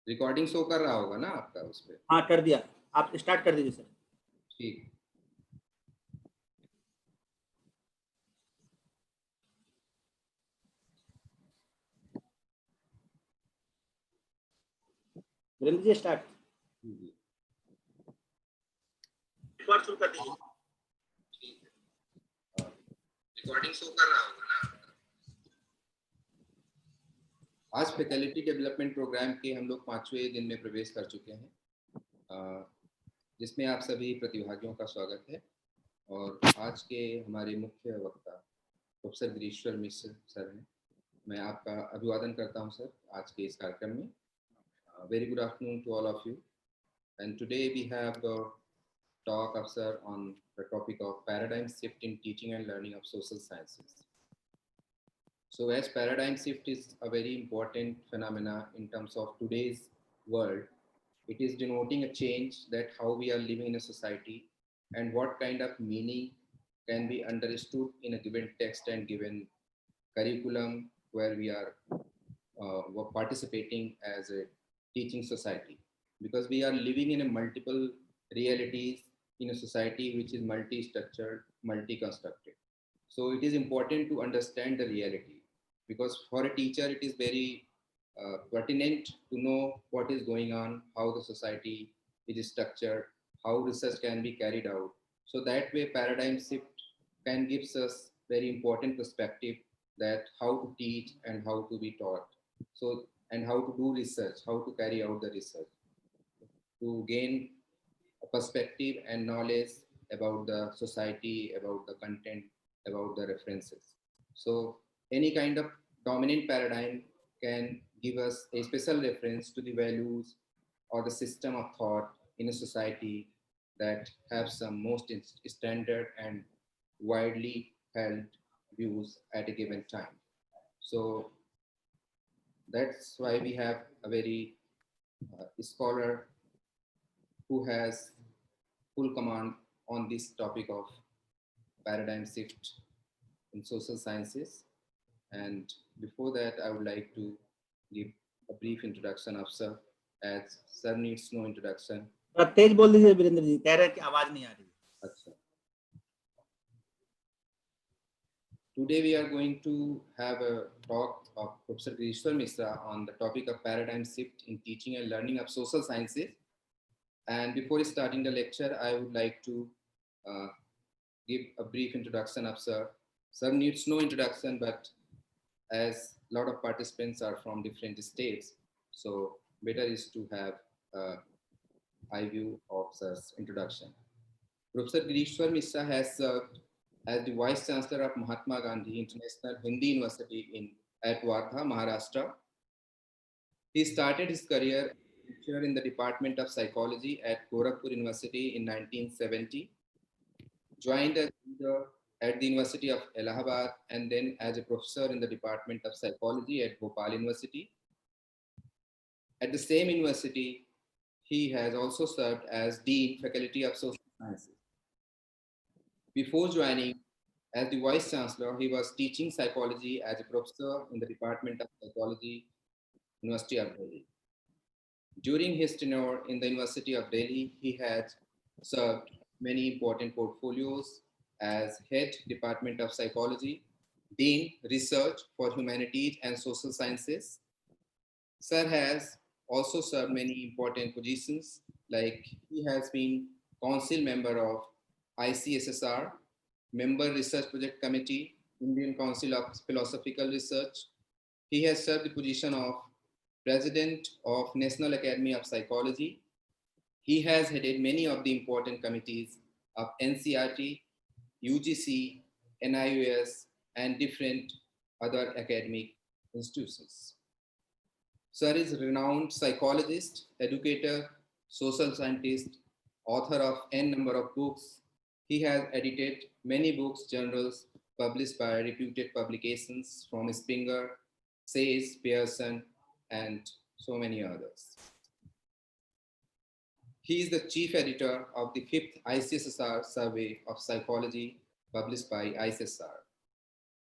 Recording show कर रहा होगा ना आपका उस पे? हाँ कर दिया, आप स्टार्ट कर दीजिए सर। ठीक। वीरेंद्र जी स्टार्ट। रिकॉर्ड शुरू कर दीजिए। ठीक है, रिकॉर्डिंग शो कर रहा होगा ना आपका? आज फैकल्टी डेवलपमेंट प्रोग्राम के हम लोग 5वें दिन में प्रवेश कर चुके हैं, जिसमें आप सभी प्रतिभागियों का स्वागत है। और आज के हमारे मुख्य वक्ता प्रोफेसर गिरीश्वर मिश्र सर हैं। मैं आपका अभिवादन करता हूं सर आज के इस कार्यक्रम में। Very good afternoon to all of you, and today we have the talk of sir on the topic of paradigm shift in teaching and learning of social sciences. So as paradigm shift is a very important phenomena in terms of today's world, it is denoting a change that how we are living in a society and what kind of meaning can be understood in a given text and given curriculum where we are participating as a teaching society, because we are living in a multiple realities in a society which is multi-structured, multi-constructed. So it is important to understand the reality, because for a teacher it is very pertinent to know what is going on, how the society is structured, how research can be carried out. So that way paradigm shift can gives us very important perspective that how to teach and how to be taught. So, and how to do research, how to carry out the research, to gain a perspective and knowledge about the society, about the content, about the references. So any kind of dominant paradigm can give us a special reference to the values or the system of thought in a society that have some most standard and widely held views at a given time. So that's why we have a very scholar who has full command on this topic of paradigm shift in social sciences. And before that, I would like to give a brief introduction of Sir, as Sir needs no introduction. थोड़ा तेज बोल दीजिए वीरेंद्र जी, कह रहे हैं कि आवाज नहीं आ रही। अच्छा. Today we are going to have a talk of Professor Girishwar Misra on the topic of paradigm shift in teaching and learning of social sciences. And before starting the lecture, I would like to uh, give a brief introduction of Sir. Sir needs no introduction, but as a lot of participants are from different states, so better is to have a high view of Sir's introduction. Professor Girishwar Misra has served as the Vice Chancellor of Mahatma Gandhi International Hindi University at Wardha, Maharashtra. He started his career in the Department of Psychology at Gorakhpur University in 1970, joined as leader at the University of Allahabad, and then as a professor in the Department of Psychology at Bhopal University. At the same university, he has also served as Dean, Faculty of Social Sciences. Before joining as the Vice Chancellor, he was teaching psychology as a professor in the Department of Psychology, University of Delhi. During his tenure in the University of Delhi, he has served many important portfolios as Head, Department of Psychology, Dean, Research for Humanities and Social Sciences. Sir has also served many important positions, like he has been council member of ICSSR, member Research Project Committee, Indian Council of Philosophical Research. He has served the position of President of National Academy of Psychology. He has headed many of the important committees of NCRT, UGC, NIUS, and different other academic institutions. Sir is a renowned psychologist, educator, social scientist, author of n number of books. He has edited many books, journals published by reputed publications from Springer, Sayes, Pearson, and so many others. He is the chief editor of the 5th ICSSR Survey of Psychology published by ICSSR.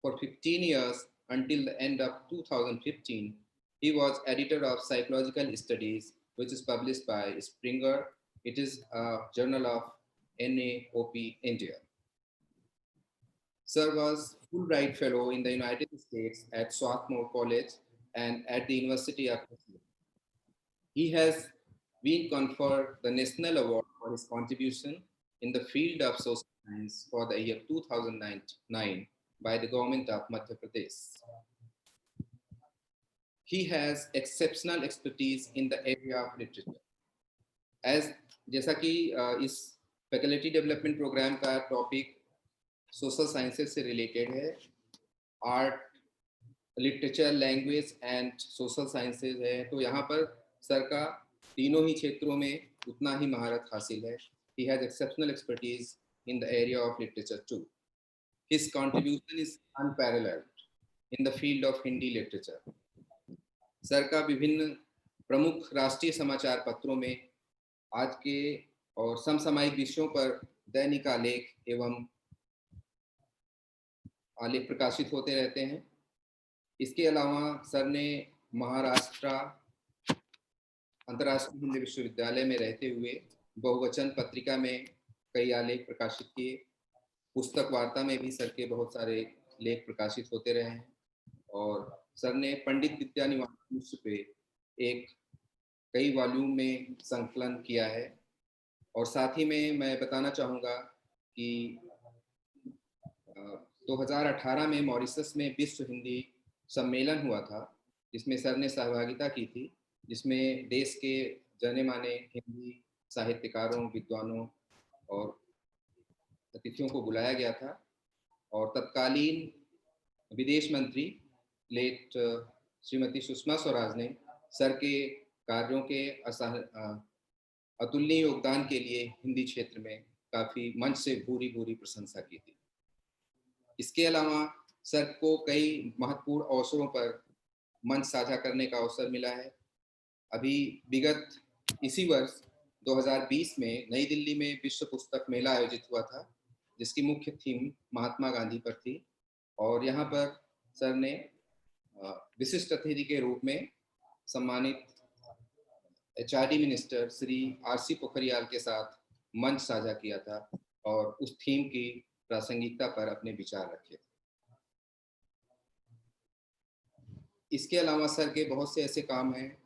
For 15 years, until the end of 2015, He was editor of Psychological Studies, which is published by Springer. It is a journal of NAOP India. Sir was Fulbright Fellow in the United States at Swarthmore College and at the University of Michigan. He has been conferred the National Award for his contribution in the field of social science for the year 2009 by the government of Madhya Pradesh. He has exceptional expertise in the area of literature. जैसा कि इस faculty development programme का topic social sciences से related है, art, literature, language and social sciences है, तो यहाँ पर सर का तीनों ही क्षेत्रों में उतना ही महारत हासिल है. He has exceptional expertise in the area of literature too. His contribution is unparalleled in the field of Hindi literature. Sir का विभिन्न प्रमुख राष्ट्रीय समाचार पत्रों में आज के और समसामयिक विषयों पर दैनिक आलेख एवं आलेख प्रकाशित होते रहते हैं. इसके अलावा सर ने महाराष्ट्र अंतर्राष्ट्रीय हिंदी विश्वविद्यालय में रहते हुए बहुवचन पत्रिका में कई आलेख प्रकाशित किए. पुस्तक वार्ता में भी सर के बहुत सारे लेख प्रकाशित होते रहे हैं. और सर ने पंडित विद्यानिवास मिश्र पे एक कई वॉल्यूम में संकलन किया है. और साथ ही में मैं बताना चाहूँगा कि 2018 में मॉरिशस में विश्व हिंदी सम्मेलन हुआ था, जिसमें सर ने सहभागिता की थी, जिसमें देश के जाने माने हिंदी साहित्यकारों, विद्वानों और अतिथियों को बुलाया गया था. और तत्कालीन विदेश मंत्री लेट श्रीमती सुषमा स्वराज ने सर के कार्यों के अतुलनीय योगदान के लिए हिंदी क्षेत्र में काफ़ी मंच से भूरी भूरी प्रशंसा की थी. इसके अलावा सर को कई महत्वपूर्ण अवसरों पर मंच साझा करने का अवसर मिला है. अभी विगत इसी वर्ष 2020 में नई दिल्ली में विश्व पुस्तक मेला आयोजित हुआ था, जिसकी मुख्य थीम महात्मा गांधी पर थी. और यहाँ पर सर ने विशिष्ट अतिथि के रूप में सम्मानित HRD minister Shri RC Pokhriyal के साथ मंच साझा किया था और उस थीम की प्रासंगिकता पर अपने विचार रखे थे. इसके अलावा सर के बहुत से ऐसे काम हैं,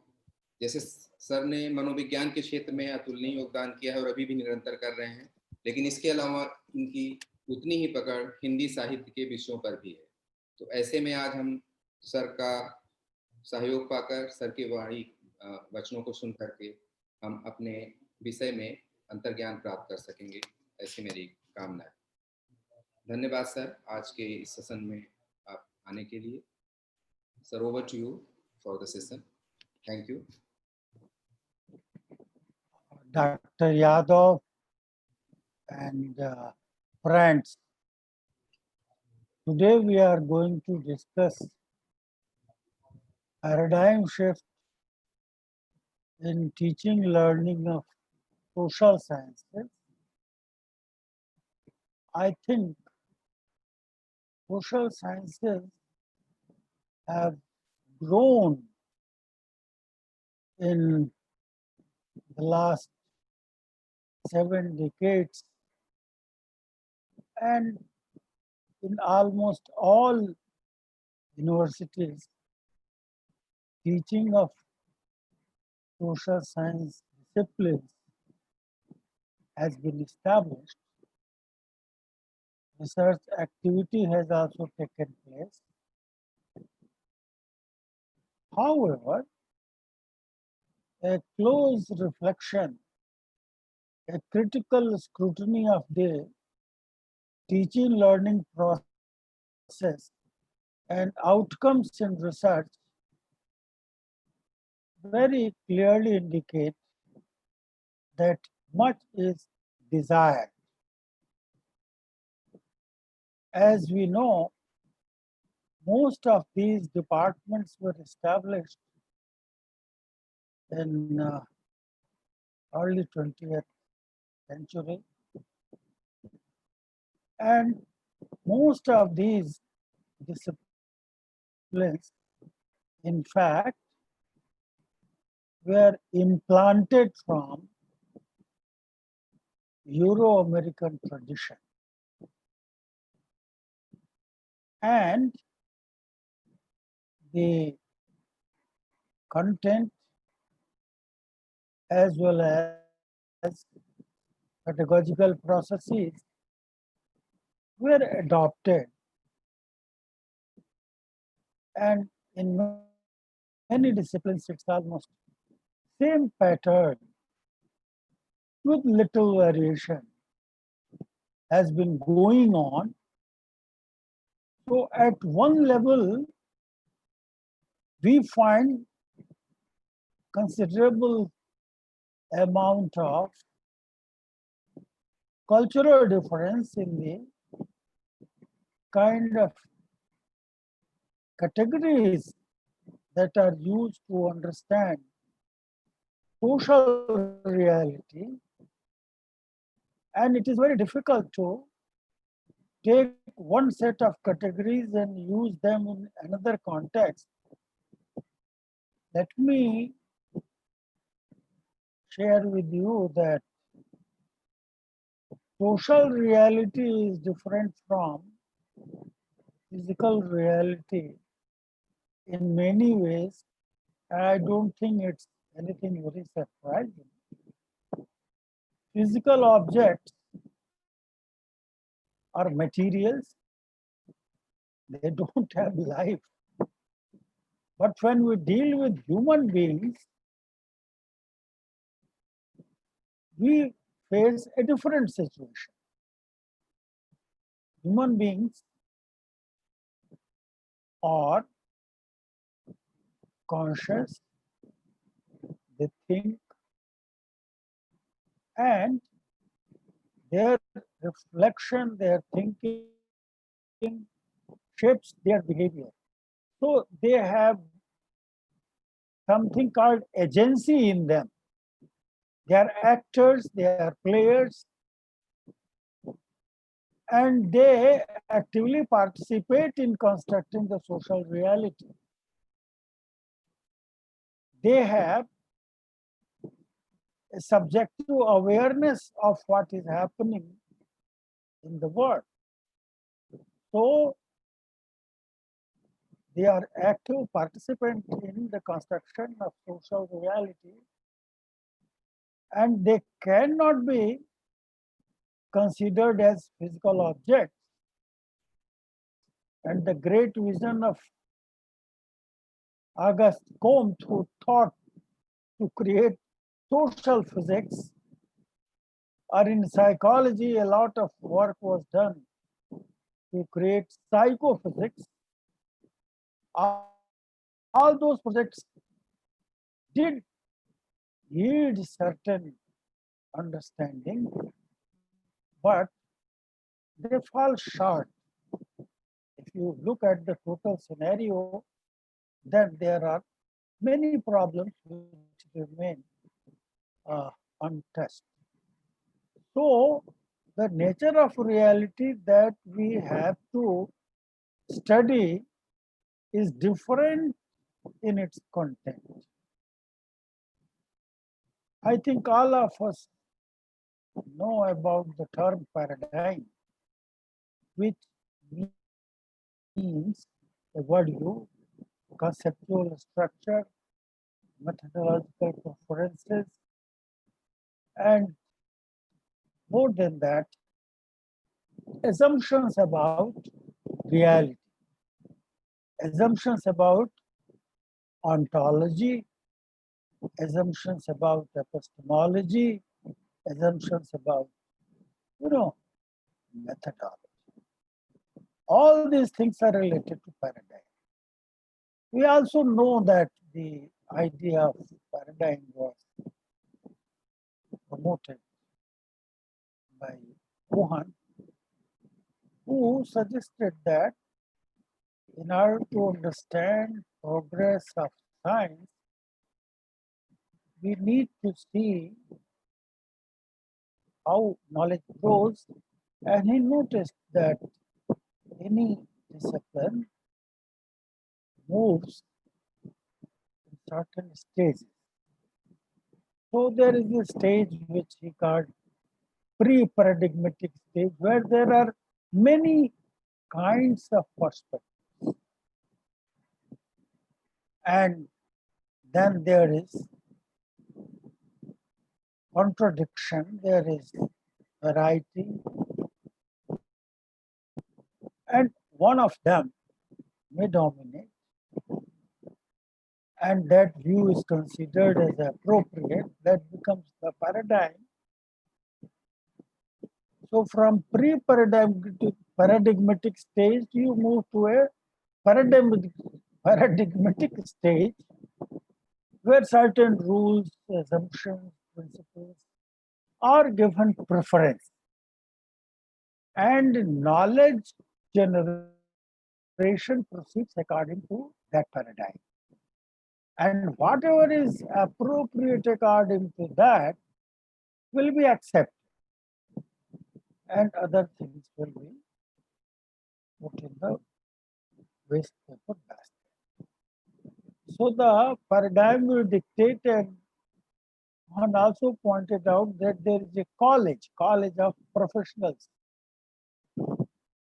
जैसे सर ने मनोविज्ञान के क्षेत्र में अतुलनीय योगदान किया है और अभी भी निरंतर कर रहे हैं. लेकिन इसके अलावा इनकी उतनी ही पकड़ हिंदी साहित्य के विषयों पर भी है. तो ऐसे में आज हम सर का सहयोग पाकर, सर की वाणी वचनों को सुन करके हम अपने विषय में अंतर्ज्ञान प्राप्त कर सकेंगे, ऐसी मेरी कामना है. धन्यवाद सर आज के इस सेशन में आप आने के लिए. Sir, over to you for the session. Thank you. Dr. Yadav and friends, today we are going to discuss paradigm shift in teaching learning of social sciences. I think social sciences have grown in the last 7 decades, and in almost all universities, teaching of social science disciplines has been established. Research activity has also taken place. However, a close reflection, a critical scrutiny of the teaching learning process and outcomes in research very clearly indicate that much is desired. As we know, most of these departments were established in early 20th century, and most of these disciplines, in fact, were implanted from Euro-American tradition, and the content as well as pedagogical processes were adopted, and in many disciplines it's almost same pattern with little variation has been going on. So at one level, we find considerable amount of cultural difference in the kind of categories that are used to understand social reality, and it is very difficult to take one set of categories and use them in another context. Let me share with you that social reality is different from physical reality in many ways. I don't think it's anything very surprising. Physical objects are materials, they don't have life. But when we deal with human beings, we face a different situation. Human beings are conscious, they think, and their reflection, their thinking shapes their behavior. So they have something called agency in them. They are actors, they are players, and they actively participate in constructing the social reality. They have a subjective awareness of what is happening in the world. So they are active participants in the construction of social reality, and they cannot be considered as physical objects. And the great vision of Auguste Comte, who thought to create social physics, or in psychology, a lot of work was done to create psychophysics. All those projects did yield certain understanding, but they fall short. If you look at the total scenario, then there are many problems which remain untouched. So the nature of reality that we have to study is different in its content. I think all of us know about the term paradigm, which means a worldview, conceptual structure, methodological preferences, and more than that, assumptions about reality, assumptions about ontology, assumptions about epistemology, assumptions about, methodology. All these things are related to paradigm. We also know that the idea of paradigm was promoted by Wuhan, who suggested that in order to understand progress of science, we need to see how knowledge grows, and he noticed that any discipline moves in certain stages. So there is a stage which he called pre-paradigmatic stage, where there are many kinds of perspectives. And then there is contradiction, there is variety, and one of them may dominate, and that view is considered as appropriate, that becomes the paradigm. So from paradigmatic stage, you move to a paradigmatic stage where certain rules, assumptions, principles are given preference, and knowledge generation proceeds according to that paradigm. And whatever is appropriate according to that will be accepted, and other things will be put in the waste paper basket. So the paradigm will dictate, and one also pointed out that there is a college of professionals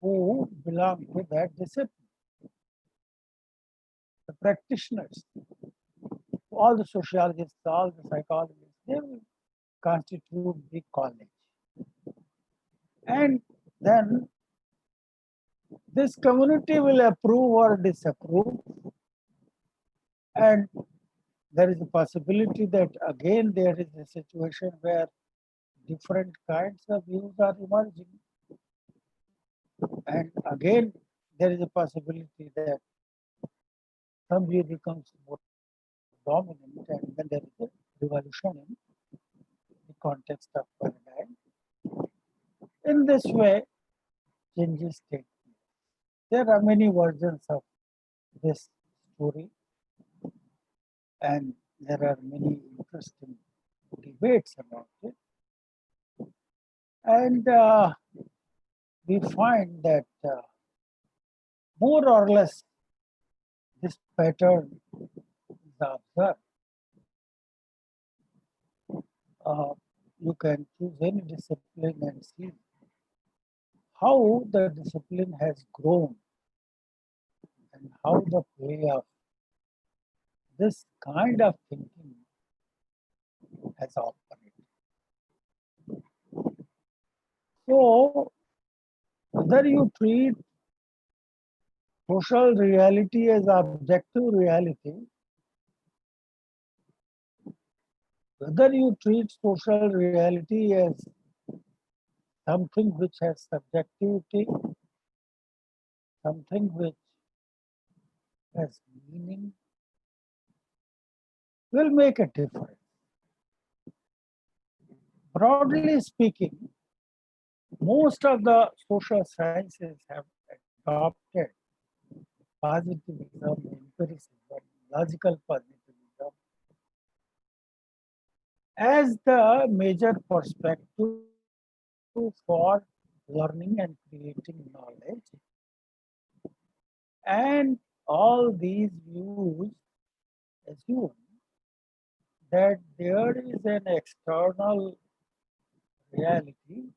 who belong to that discipline. The practitioners, all the sociologists, all the psychologists, they will constitute the college. And then this community will approve or disapprove, and there is a possibility that again there is a situation where different kinds of views are emerging, and again there is a possibility that some view becomes more dominant, and then there is a revolution in the context of paradigm. In this way, changes take place. There are many versions of this story, and there are many interesting debates about it. And we find that more or less this pattern is observed. You can choose any discipline and see how the discipline has grown and how the play of this kind of thinking has operated. So, whether you treat social reality as objective reality, whether you treat social reality as something which has subjectivity, something which has meaning, will make a difference. Broadly speaking, most of the social sciences have adopted positivism, empiricism, logical positivism as the major perspective for learning and creating knowledge. And all these views assume that there is an external reality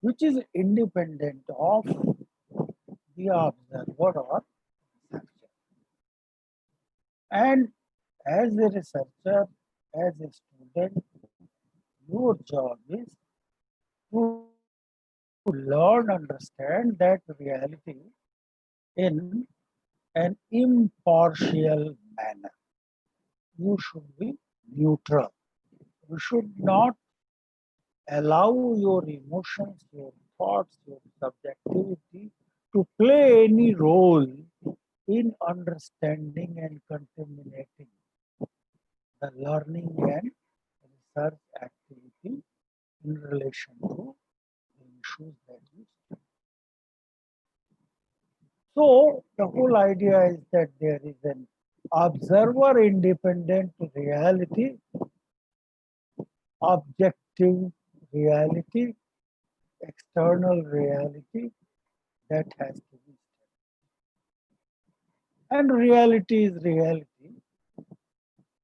which is independent of the observer or researcher. And as a researcher, as a student, your job is to learn, understand that reality in an impartial manner. You should be neutral. You should not allow your emotions, your thoughts, your subjectivity to play any role in understanding and contaminating the learning and research activity in relation to the issues that you study. So the whole idea is that there is an observer independent reality, objective reality, external reality that has to be studied. And reality is reality.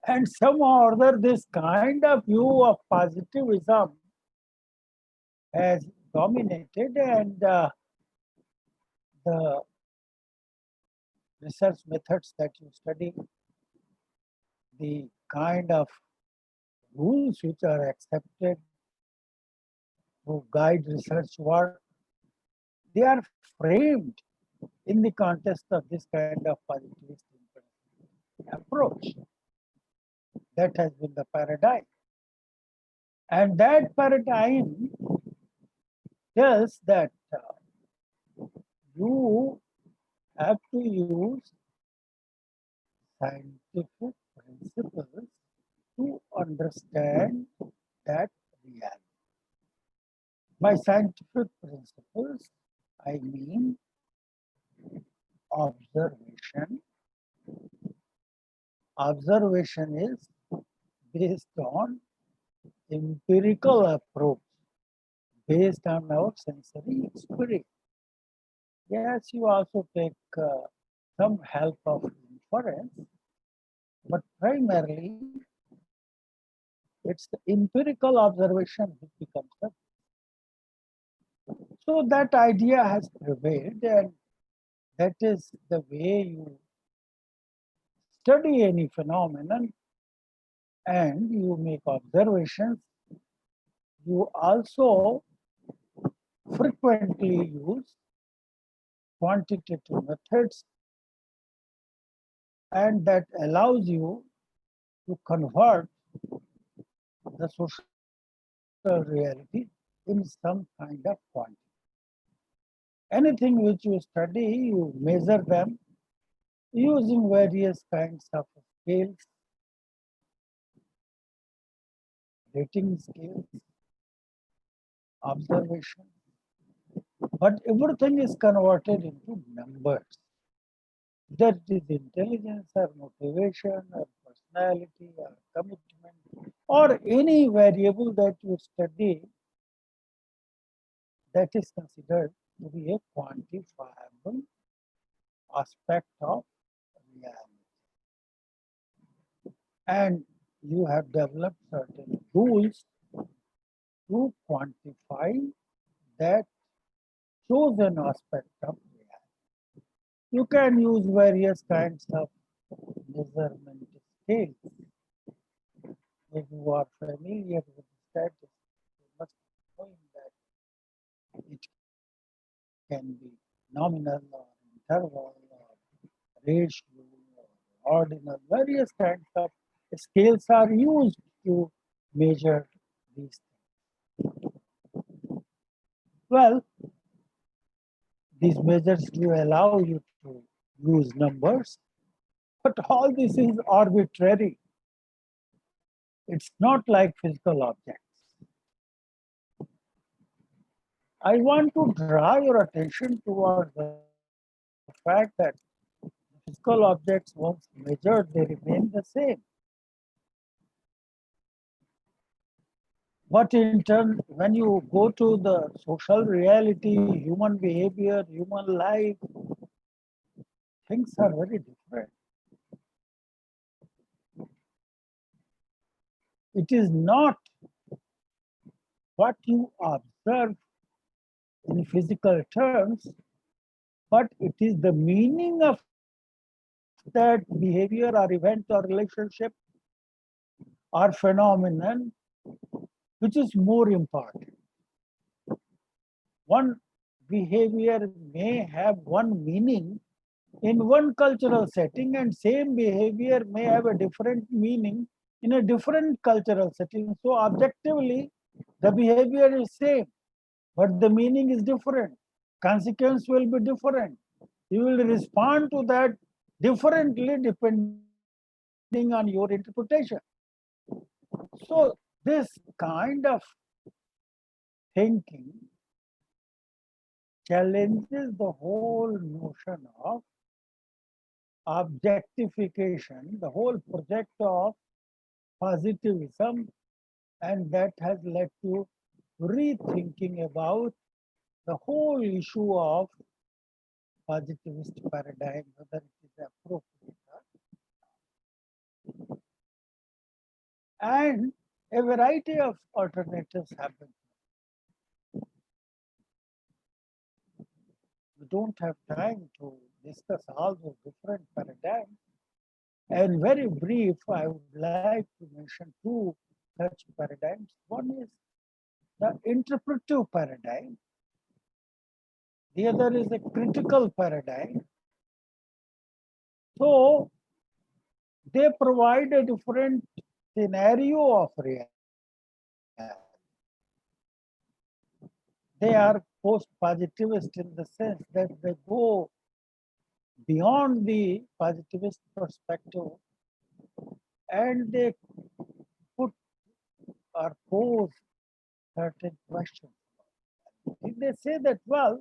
And somehow or other, this kind of view of positivism has dominated, and the research methods that you study, the kind of rules which are accepted to guide research work, they are framed in the context of this kind of positivist approach. That has been the paradigm. And that paradigm tells that you have to use scientific principles to understand that reality. By scientific principles, I mean observation. Observation is based on empirical approach, based on our sensory experience. Yes, you also take some help of inference, but primarily it's the empirical observation which becomes the. So that idea has prevailed, and that is the way you study any phenomenon and you make observations. You also frequently use quantitative methods, and that allows you to convert the social reality in some kind of quantity. Anything which you study, you measure them using various kinds of scales, rating scales, observation, but everything is converted into numbers. That is intelligence or motivation or personality or commitment or any variable that you study, that is considered to be a quantifiable aspect of reality. And you have developed certain rules to quantify that chosen aspect of reality. You can use various kinds of measurement scales. If you are familiar with statistics, you must be knowing that it can be nominal or interval or ratio or ordinal. Various kinds of scales are used to measure these things. Well, these measures do allow you to use numbers, but all this is arbitrary. It's not like physical objects. I want to draw your attention towards the fact that physical objects, once measured, they remain the same. But in turn, when you go to the social reality, human behavior, human life, things are very different. It is not what you observe in physical terms, but it is the meaning of that behavior or event or relationship or phenomenon which is more important. One behavior may have one meaning in one cultural setting, and same behavior may have a different meaning in a different cultural setting. So objectively, the behavior is same, but the meaning is different. Consequence will be different. You will respond to that differently depending on your interpretation. So this kind of thinking challenges the whole notion of objectification, the whole project of positivism, and that has led to rethinking about the whole issue of positivist paradigm, whether it is appropriate or not. and a variety of alternatives have been. We don't have time to discuss all those different paradigms. And very brief, I would like to mention two such paradigms. One is the interpretive paradigm. The other is the critical paradigm. So they provide a different scenario of reality. They are post-positivist in the sense that they go beyond the positivist perspective and they put or pose certain questions. They say that, well,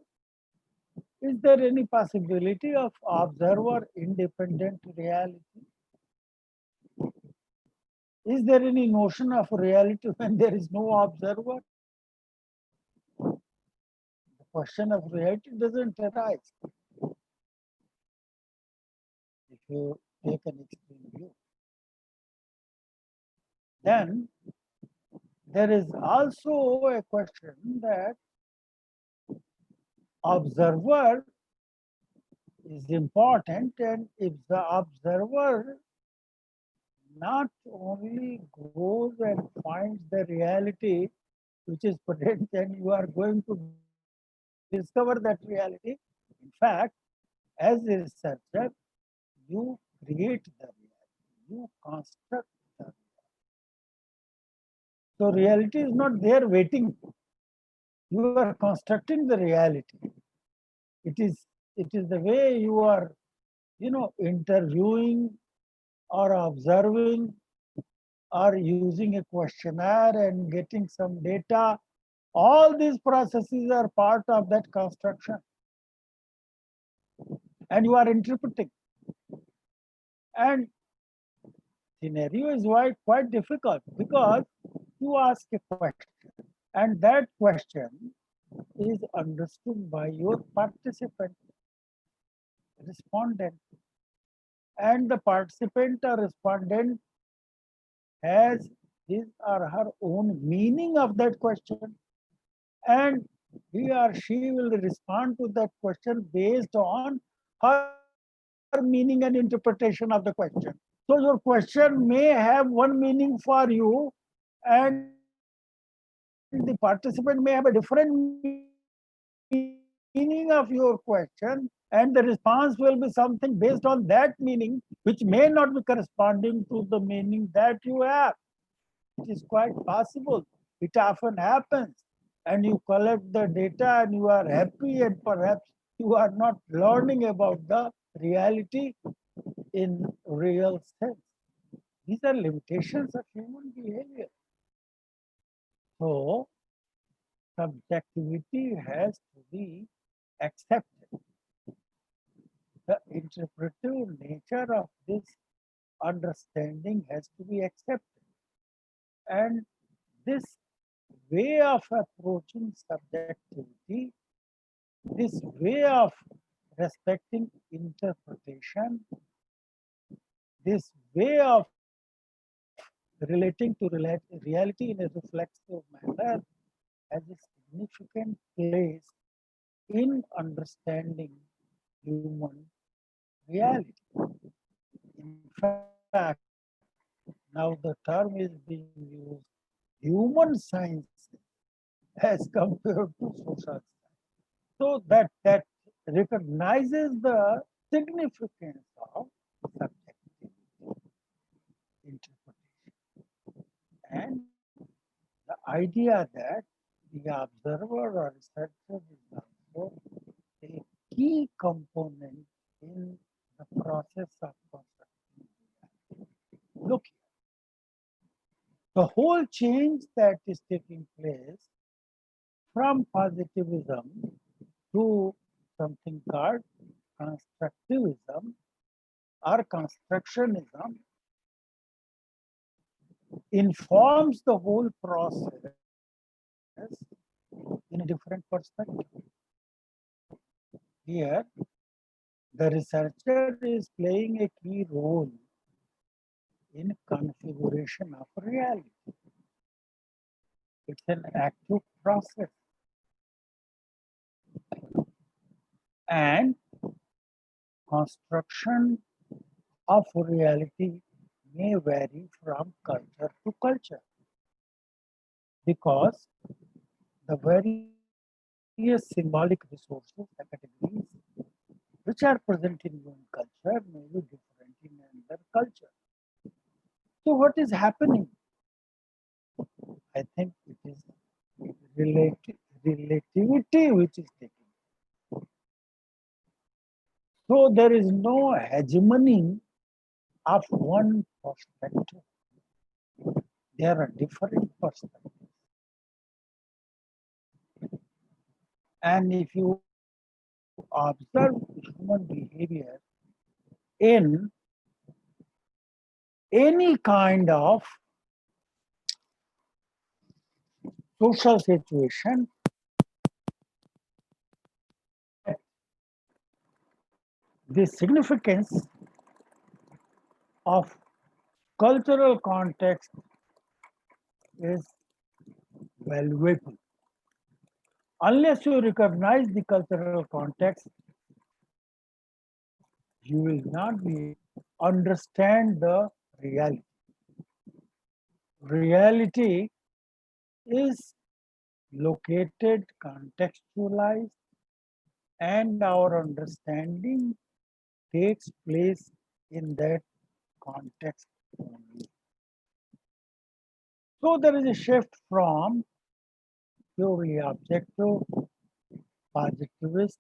is there any possibility of observer independent reality? Is there any notion of reality when there is no observer? The question of reality doesn't arise if you take an extreme view. Then there is also a question that observer is important, and if the observer not only goes and finds the reality which is present, then you are going to discover that reality. In fact, as a researcher, you create the reality, you construct the reality. So reality is not there waiting. You are constructing the reality. It is the way you are, interviewing or observing or using a questionnaire and getting some data. All these processes are part of that construction. And you are interpreting. And scenario is quite difficult because you ask a question and that question is understood by your participant, respondent. And the participant or respondent has his or her own meaning of that question. And he or she will respond to that question based on her meaning and interpretation of the question. So your question may have one meaning for you, and the participant may have a different meaning of your question, and the response will be something based on that meaning, which may not be corresponding to the meaning that you have. It is quite possible. It often happens. And you collect the data and you are happy, and perhaps you are not learning about the reality in real sense. These are limitations of human behavior. So, subjectivity has to be accepted. The interpretive nature of this understanding has to be accepted. And this way of approaching subjectivity, this way of respecting interpretation, this way of relating to reality in a reflexive manner has a significant place in understanding human reality. In fact, now the term is being used, human science as compared to social science. So that recognizes the significance of subjectivity interpretation and the idea that the observer or researcher is also a key component in the process of constructing reality. Look, the whole change that is taking place from positivism to something called constructivism or constructionism informs the whole process in a different perspective. Here, the researcher is playing a key role in configuration of reality. It's an active process. And construction of reality may vary from culture to culture because the various symbolic resources, the categories which are present in one culture may be different in another culture. So what is happening? I think it is relativity which is taking. So there is no hegemony of one perspective. There are different perspectives. And if you observe human behavior in any kind of social situation, the significance of cultural context is valuable. Unless you recognize the cultural context, you will not be understand the reality. Reality is located, contextualized, and our understanding takes place in that context only. So there is a shift from purely objective, positivist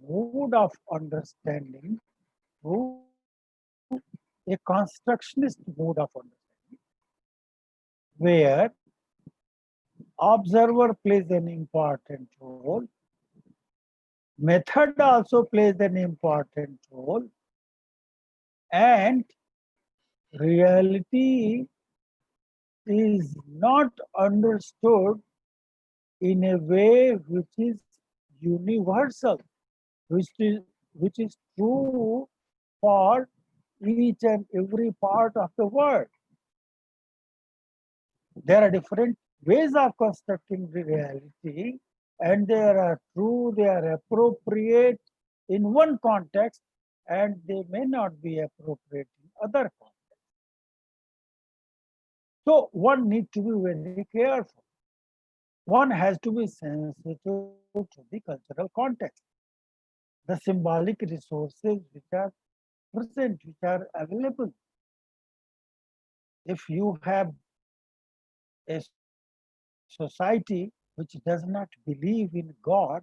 mode of understanding to a constructionist mode of understanding, where observer plays an important role, method also plays an important role, and reality is not understood in a way which is universal, which is true for each and every part of the world. There are different ways of constructing the reality, and they are true, they are appropriate in one context, and they may not be appropriate in other contexts. So one needs to be very careful. One has to be sensitive to the cultural context, the symbolic resources which are present, which are available. If you have a society which does not believe in God,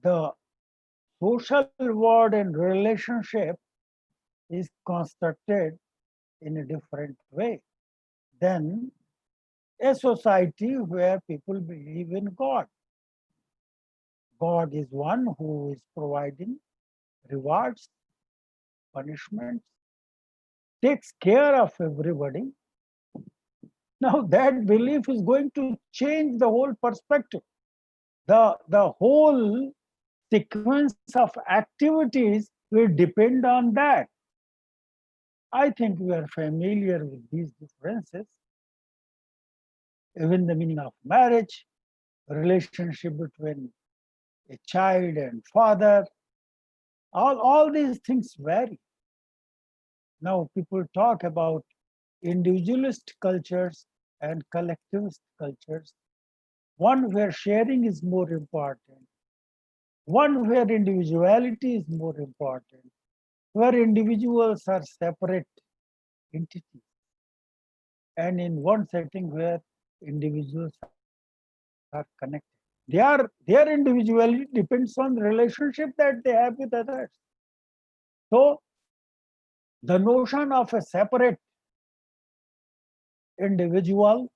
the social world and relationship is constructed in a different way than a society where people believe in God. God is one who is providing rewards, punishments, takes care of everybody. Now that belief is going to change the whole perspective. The whole sequence of activities will depend on that. I think we are familiar with these differences. Even the meaning of marriage, relationship between a child and father, all these things vary. Now people talk about individualist cultures and collectivist cultures, one where sharing is more important, one where individuality is more important, where individuals are separate entities, and in one setting where individuals are connected. Their individuality depends on the relationship that they have with others. So the notion of a separate individual,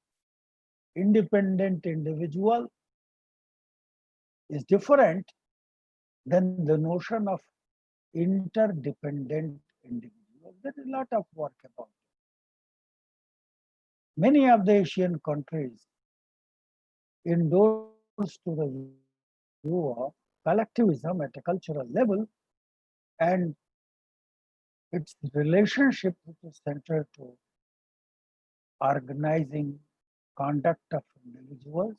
independent individual, is different than the notion of interdependent individual. There is a lot of work about it. Many of the Asian countries endorse to the view of collectivism at a cultural level, and It's the relationship which is central to organizing conduct of individuals.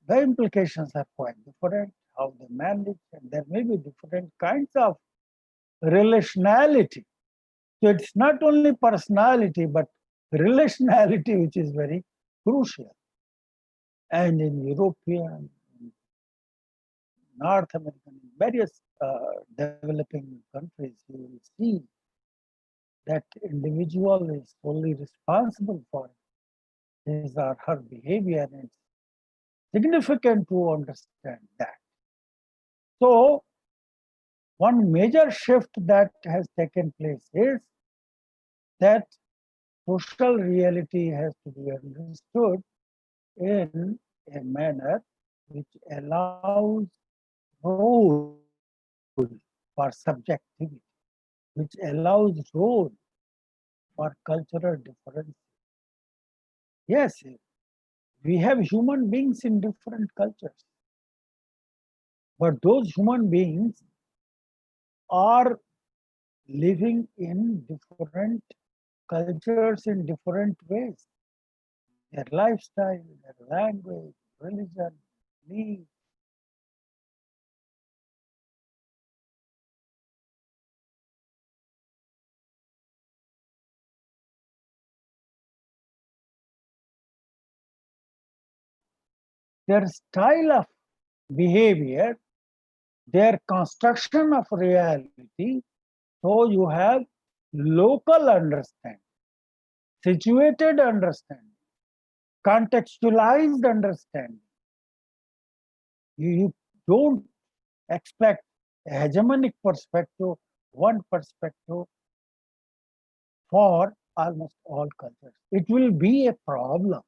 The implications are quite different, how they manage, and there may be different kinds of relationality. So it's not only personality, but relationality, which is very crucial. And in European, North American, various developing countries, you will see that individual is fully responsible for his or her behavior, and it's significant to understand that. So, one major shift that has taken place is that social reality has to be understood in a manner which allows role for subjectivity, which allows role for cultural difference. Yes, we have human beings in different cultures, but those human beings are living in different cultures in different ways. Their lifestyle, their language, religion, belief. Their style of behavior, their construction of reality. So you have local understanding, situated understanding, contextualized understanding. You don't expect a hegemonic perspective, one perspective for almost all cultures. It will be a problem,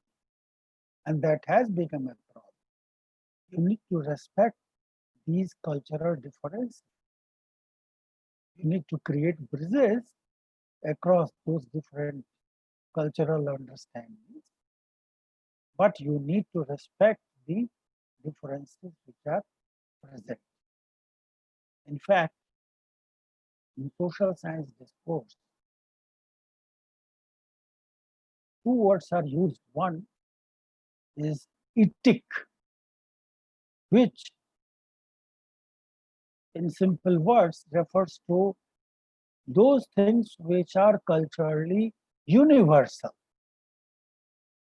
and that has become a problem. You need to respect these cultural differences. You need to create bridges across those different cultural understandings, but you need to respect the differences which are present. In fact, in social science discourse, two words are used. One is ethic, which in simple words refers to those things which are culturally universal,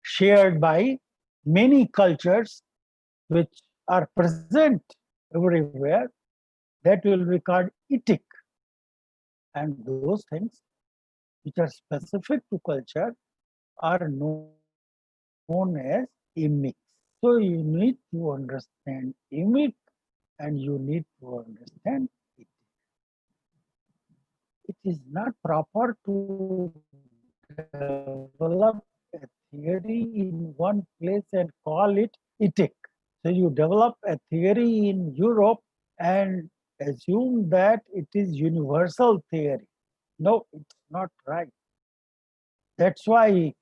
shared by many cultures which are present everywhere, that will be called ethic. And those things which are specific to culture are known as emic. So you need to understand emic and you need to understand ethic. It is not proper to develop a theory in one place and call it ethic. So you develop a theory in Europe and assume that it is universal theory. No, it's not right. That's why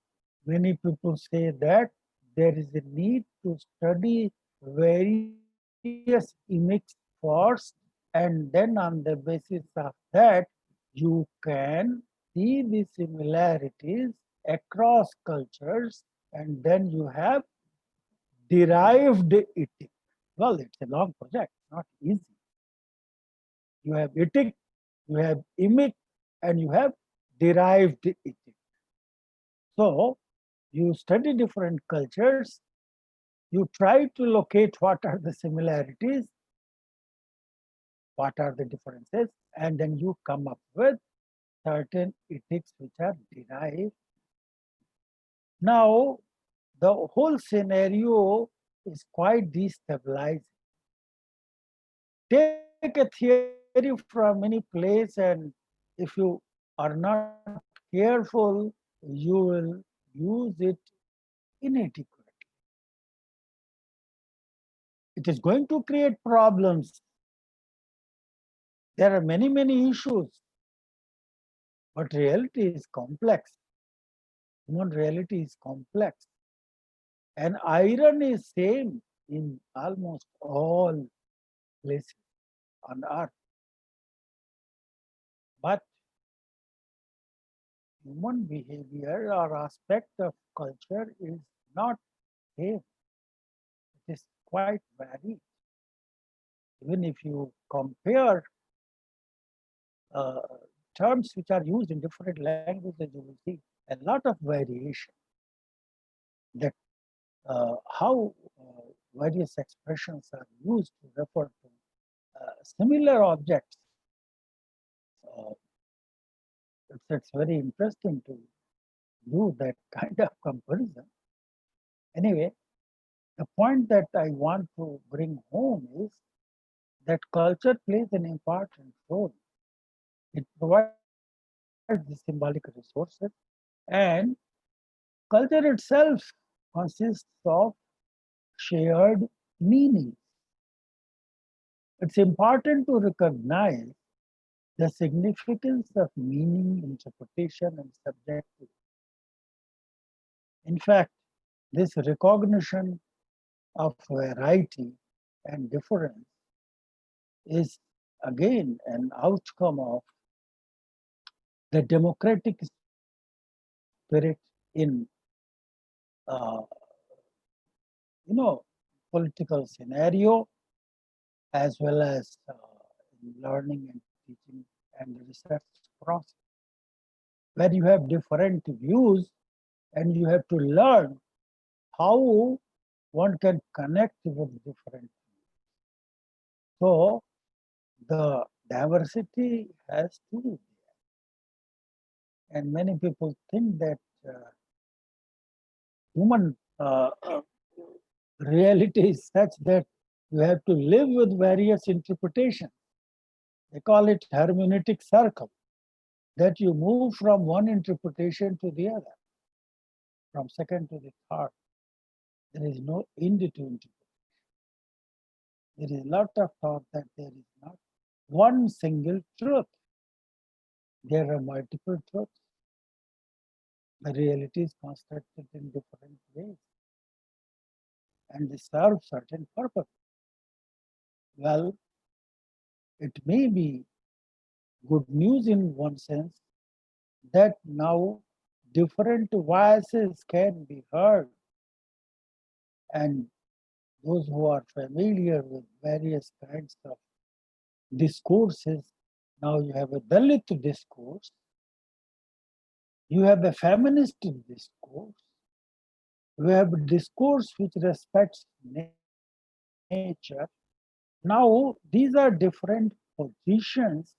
many people say that there is a need to study various emics first, and then on the basis of that, you can see the similarities across cultures, and then you have derived ethic. Well, it's a long project, not easy. You have ethic, you have emic, and you have derived ethic. So you study different cultures, you try to locate what are the similarities, what are the differences, and then you come up with certain ethics which are derived. Now, the whole scenario is quite destabilizing. Take a theory from any place, and if you are not careful, you will use it inadequately. It is going to create problems. There are many, many issues, but reality is complex. Human reality is complex. And iron is same in almost all places on earth. But human behavior or aspect of culture is not same. It is quite varied. Even if you compare uh, terms which are used in different languages, you will see a lot of variation. That how various expressions are used to refer to similar objects. Uh, it's very interesting to do that kind of comparison. Anyway, the point that I want to bring home is that culture plays an important role. It provides the symbolic resources, and culture itself consists of shared meanings. It's important to recognize the significance of meaning, interpretation, and subjectivity. In fact, this recognition of variety and difference is again an outcome of the democratic spirit in uh, political scenario, as well as in learning and teaching and the research process, where you have different views and you have to learn how one can connect with different views. So the diversity has to be there. And many people think that human reality is such that you have to live with various interpretations. They call it hermeneutic circle, that you move from one interpretation to the other, from second to the third. There is no end to interpretation. There is a lot of thought that there is not one single truth. There are multiple truths. The reality is constructed in different ways, and they serve certain purpose. Well, it may be good news in one sense that now different voices can be heard, and those who are familiar with various kinds of discourses, now you have a Dalit discourse, you have a feminist discourse, you have a discourse which respects nature. Now, these are different positions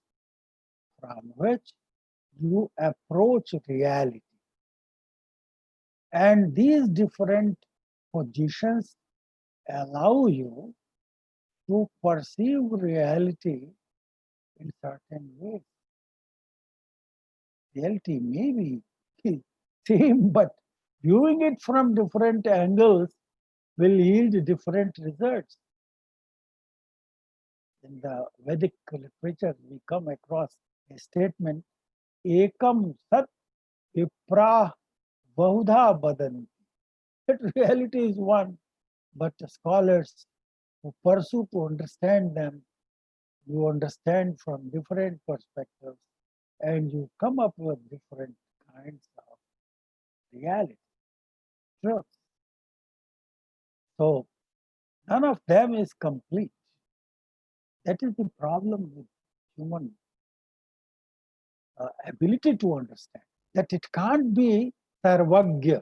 from which you approach reality. And these different positions allow you to perceive reality in certain ways. Reality may be same, but viewing it from different angles will yield different results. In the Vedic literature, we come across a statement, Ekam Sat Vipra Bahudha Badanti. That reality is one, but the scholars who pursue to understand them, you understand from different perspectives, and you come up with different kinds of reality, truth. So none of them is complete. That is the problem with human ability to understand, that it can't be sarvagya,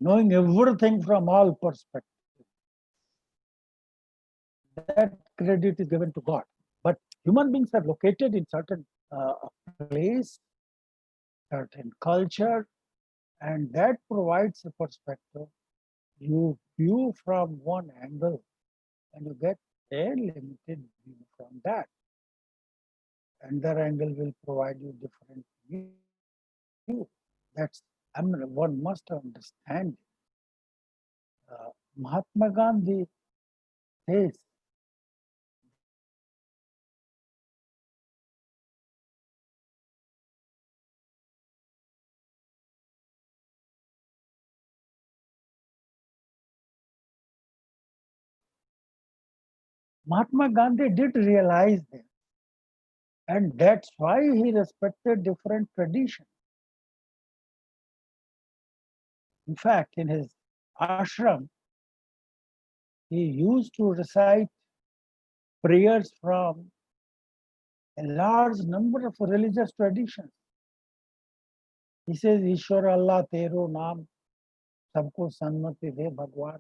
knowing everything from all perspectives. That credit is given to God. But human beings are located in certain place, certain culture, and that provides a perspective. You view from one angle and you get a limited view from that. Another angle will provide you different view. That's, one must understand. Mahatma Gandhi says that Mahatma Gandhi did realize this, And that's why he respected different traditions. In fact, in his ashram, he used to recite prayers from a large number of religious traditions. He says, Ishwar Allah Tero Naam, Sabko Sanmati De Bhagwan.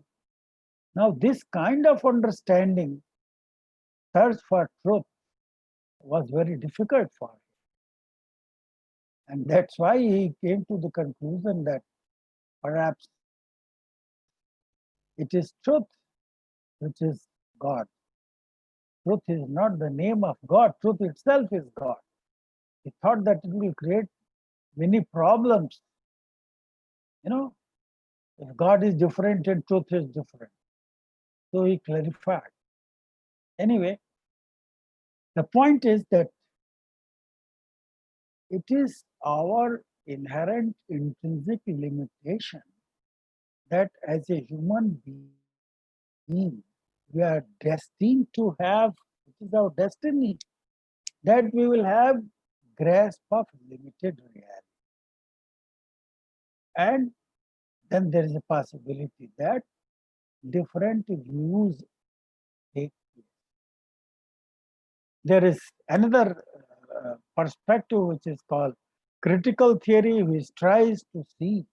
Now, this kind of understanding, search for truth, was very difficult for him. And that's why he came to the conclusion that perhaps it is truth which is God. Truth is not the name of God, truth itself is God. He thought that it will create many problems. If God is different and truth is different. So he clarified. Anyway, the point is that it is our inherent intrinsic limitation that as a human being, we are destined to have, it is our destiny, that we will have grasp of limited reality. And then there is a possibility that different views take place. There is another perspective which is called critical theory, which tries to see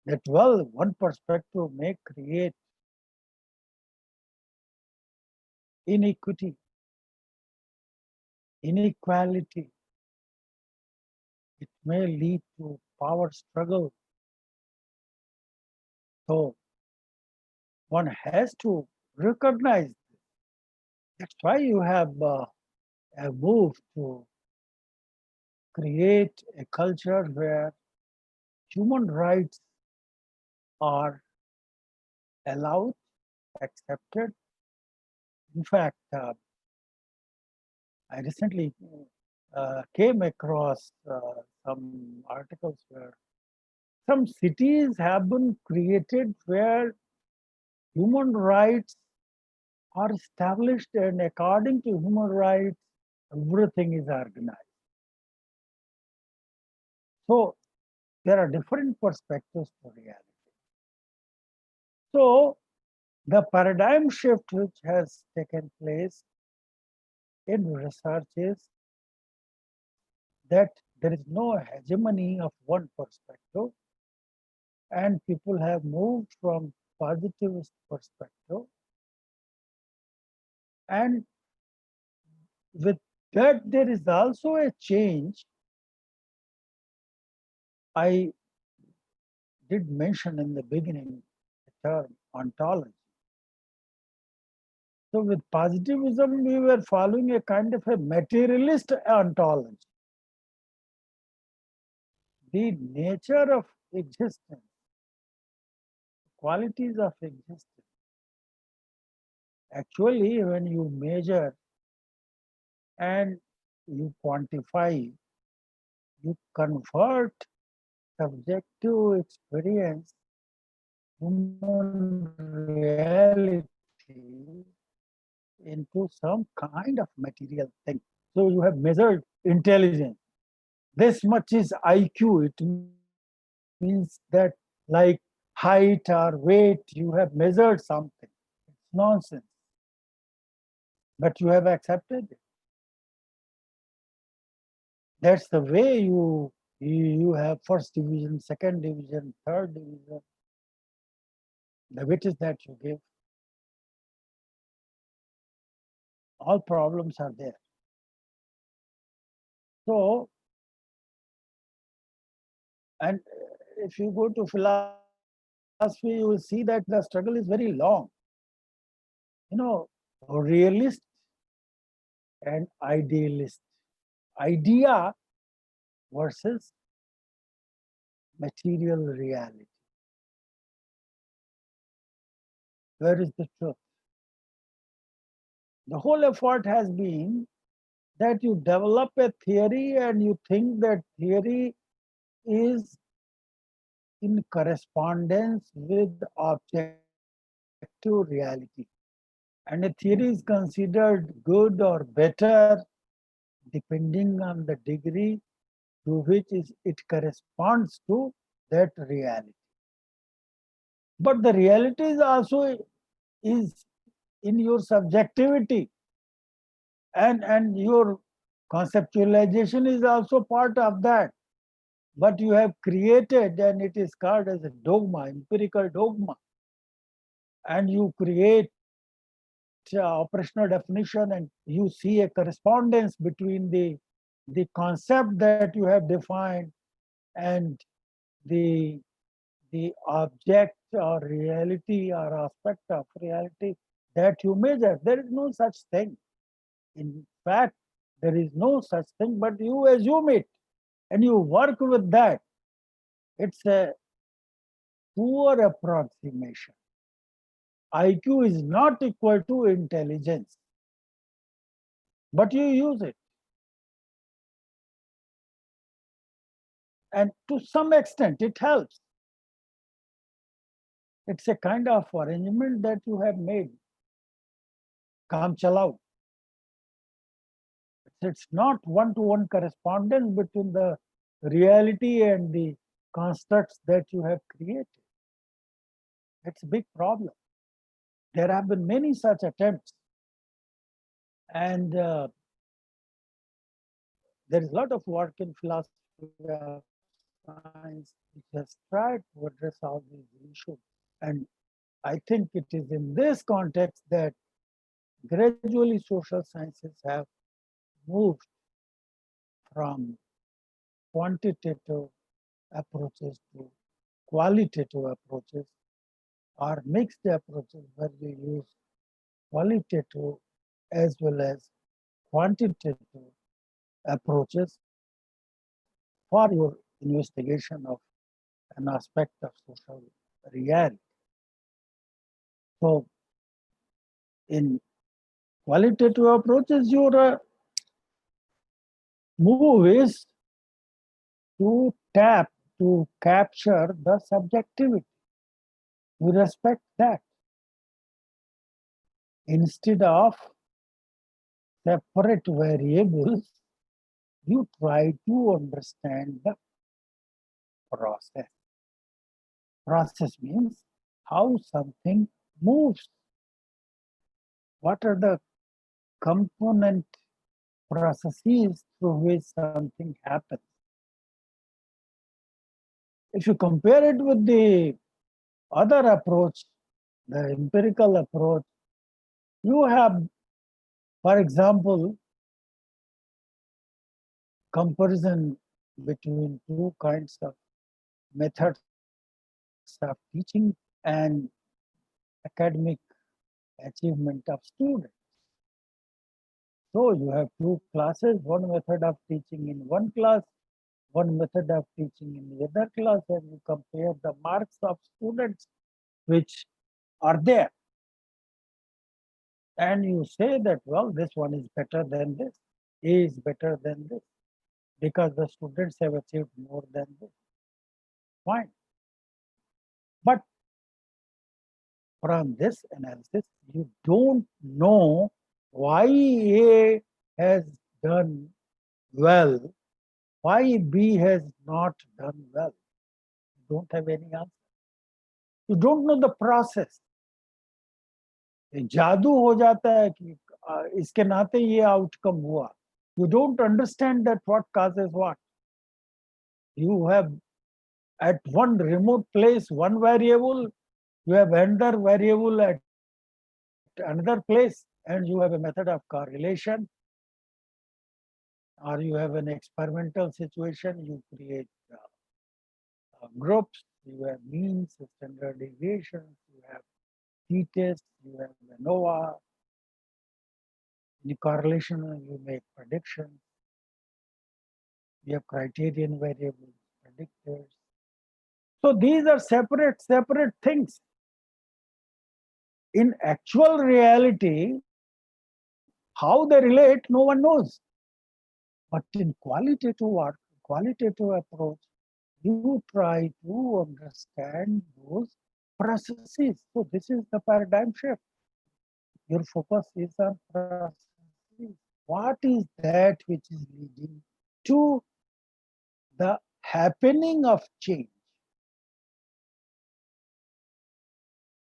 that, well, one perspective may create inequity, inequality. It may lead to power struggle. So one has to recognize this. That's why you have a move to create a culture where human rights are allowed, accepted. In fact, I recently came across some articles where some cities have been created where human rights are established, and according to human rights, everything is organized. So there are different perspectives to reality. So the paradigm shift which has taken place in research is that there is no hegemony of one perspective, and people have moved from positivist perspective, and with that there is also a change. I did mention in the beginning the term ontology. So with positivism, we were following a kind of a materialist ontology. The nature of existence, qualities of existence, actually when you measure and you quantify, you convert subjective experience, human reality, into some kind of material thing. So you have measured intelligence. This much is IQ. It means that, like height or weight, you have measured something. It's nonsense. But you have accepted it. That's the way you have first division, second division, third division. The weightage that you give, all problems are there. So, and if you go to philosophy, you will see that the struggle is very long. Realist and idealist. Idea versus material reality. Where is the truth? The whole effort has been that you develop a theory and you think that theory is in correspondence with objective reality. And a theory is considered good or better depending on the degree to which it corresponds to that reality. But the reality is also is in your subjectivity, and your conceptualization is also part of that. But you have created, and it is called as a dogma, empirical dogma. And you create operational definition, and you see a correspondence between the concept that you have defined and the object or reality or aspect of reality that you measure. There is no such thing. In fact, there is no such thing, but you assume it and you work with that. It's a poor approximation. IQ is not equal to intelligence, but you use it. And to some extent, it helps. It's a kind of arrangement that you have made. Kaam chalao. It's not one-to-one correspondence between the reality and the constructs that you have created. It's a big problem. There have been many such attempts. And there is a lot of work in philosophy of science which has tried to address all these issues. And I think it is in this context that gradually social sciences have moved from quantitative approaches to qualitative approaches or mixed approaches where you use qualitative as well as quantitative approaches for your investigation of an aspect of social reality. So in qualitative approaches, your move is to capture the subjectivity. You respect that. Instead of separate variables, you try to understand the process. Process means how something moves. What are the component processes through which something happens? If you compare it with the other approach, the empirical approach, you have, for example, comparison between two kinds of methods of teaching and academic achievement of students. So you have two classes, one method of teaching in one class, one method of teaching in the other class, and you compare the marks of students which are there. And you say that, well, this one is better than this, A is better than this, because the students have achieved more than this. Fine. But from this analysis, you don't know why A has done well, why B has not done well. You don't have any answer. You don't know the process. जादू हो जाता है कि इसके नाते ये outcome हुआ. You don't understand that what causes what. You have at one remote place one variable, you have another variable at another place, and you have a method of correlation, or you have an experimental situation, you create groups, you have means, standard deviations, you have t-tests, you have ANOVA. In correlation, you make predictions. You have criterion variables, predictors. So these are separate things. In actual reality, how they relate, no one knows. But in qualitative work, qualitative approach, you try to understand those processes. So this is the paradigm shift. Your focus is on processes. what is that which is leading to the happening of change.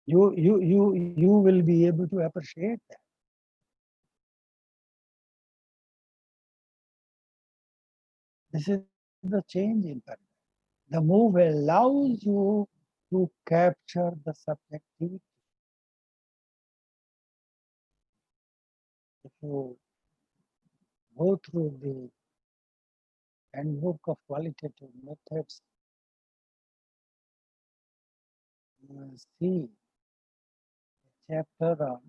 You will be able to appreciate that. This is the change in paradigm. The move allows you to capture the subjectivity. If you go through the handbook of qualitative methods, you will see a chapter on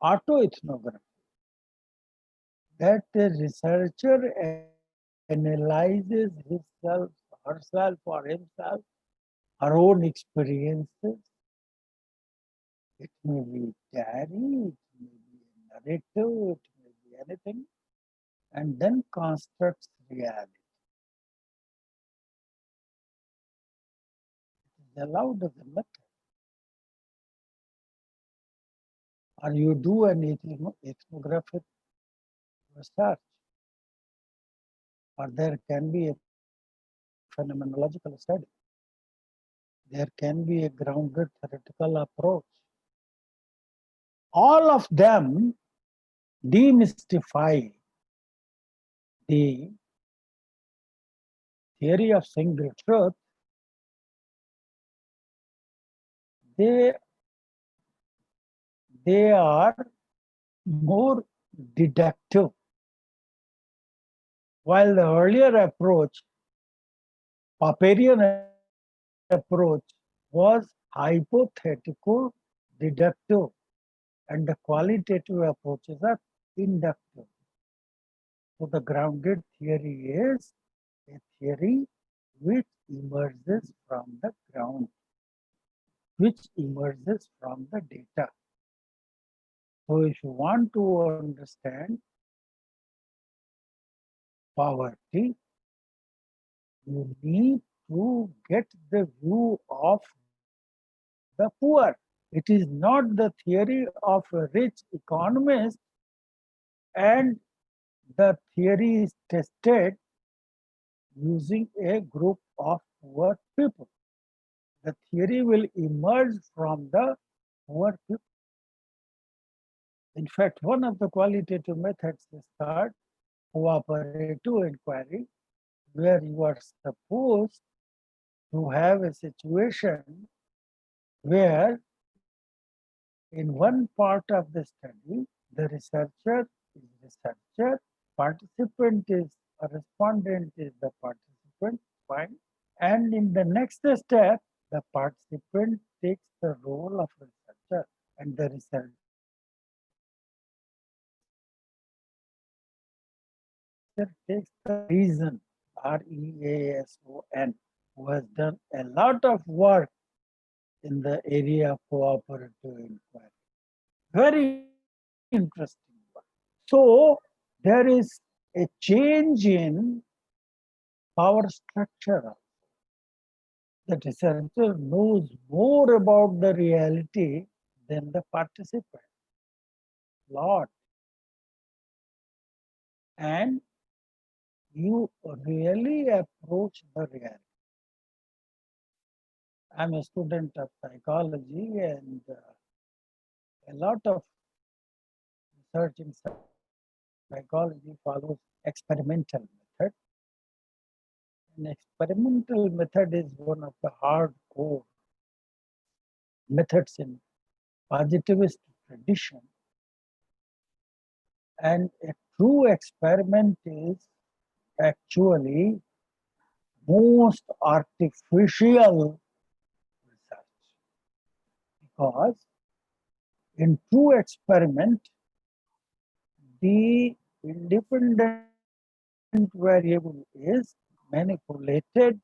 autoethnography, that the researcher analyzes himself, herself, or himself, her own experiences. It may be diary, it may be a narrative, it may be anything, and then constructs reality. It is allowed as a method. Or you do an ethnographic research, or there can be a phenomenological study. There can be a grounded theoretical approach. All of them demystify the theory of single truth. They are more deductive, while the earlier approach, Popperian approach, was hypothetical, deductive, and the qualitative approaches are inductive. So the grounded theory is a theory which emerges from the ground, which emerges from the data. So if you want to understand poverty, you need to get the view of the poor. It is not the theory of a rich economist, and the theory is tested using a group of poor people. The theory will emerge from the poor people. In fact, one of the qualitative methods is called cooperative inquiry, where you are supposed to have a situation where in one part of the study, the researcher is researcher, participant is a respondent is the participant, fine. And in the next step, the participant takes the role of researcher, and the researcher takes the reason, REASON, who has done a lot of work in the area of cooperative inquiry. Very interesting work. So there is a change in power structure. The researcher knows more about the reality than the participant. Lot. And you really approach the reality. I'm a student of psychology, and a lot of research in psychology follows experimental method. An experimental method is one of the hardcore methods in positivist tradition. And a true experiment is actually most artificial research, because in true experiment, the independent variable is manipulated,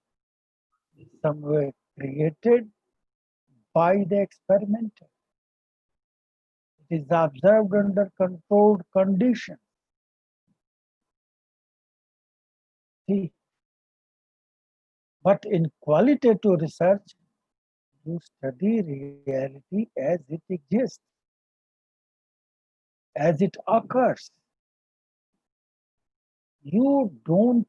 some way created by the experimenter. It is observed under controlled conditions. See, but in qualitative research, you study reality as it exists, as it occurs. you don't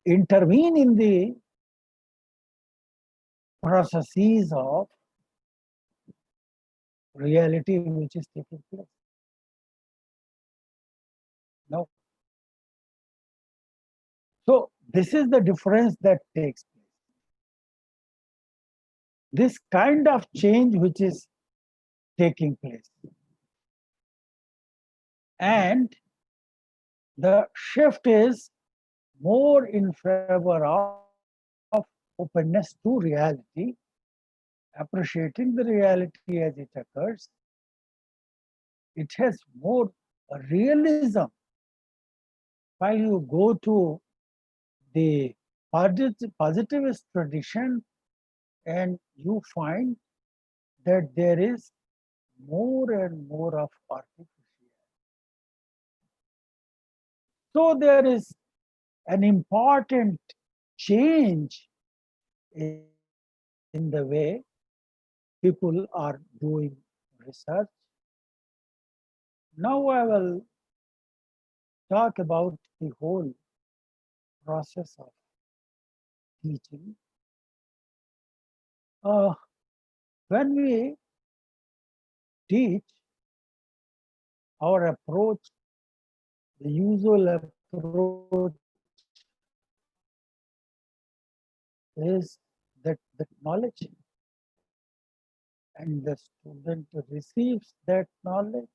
intervene in the processes of reality which is taking place. No. So this is the difference that takes place. This kind of change which is taking place. And the shift is more in favor of openness to reality, appreciating the reality as it occurs. It has more realism. While you go to the positivist tradition and you find that there is more and more of artificiality. So there is an important change in the way people are doing research. Now I will talk about the whole process of teaching. When we teach, our approach, the usual approach is that knowledge, and the student receives that knowledge,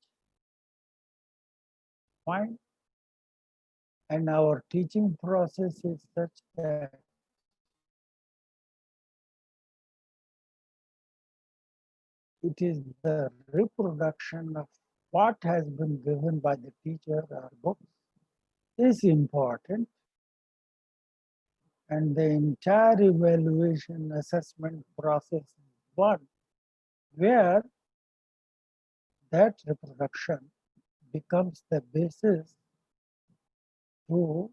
fine. And our teaching process is such that it is the reproduction of what has been given by the teacher or books is important, and the entire evaluation assessment process is one where that reproduction becomes the basis to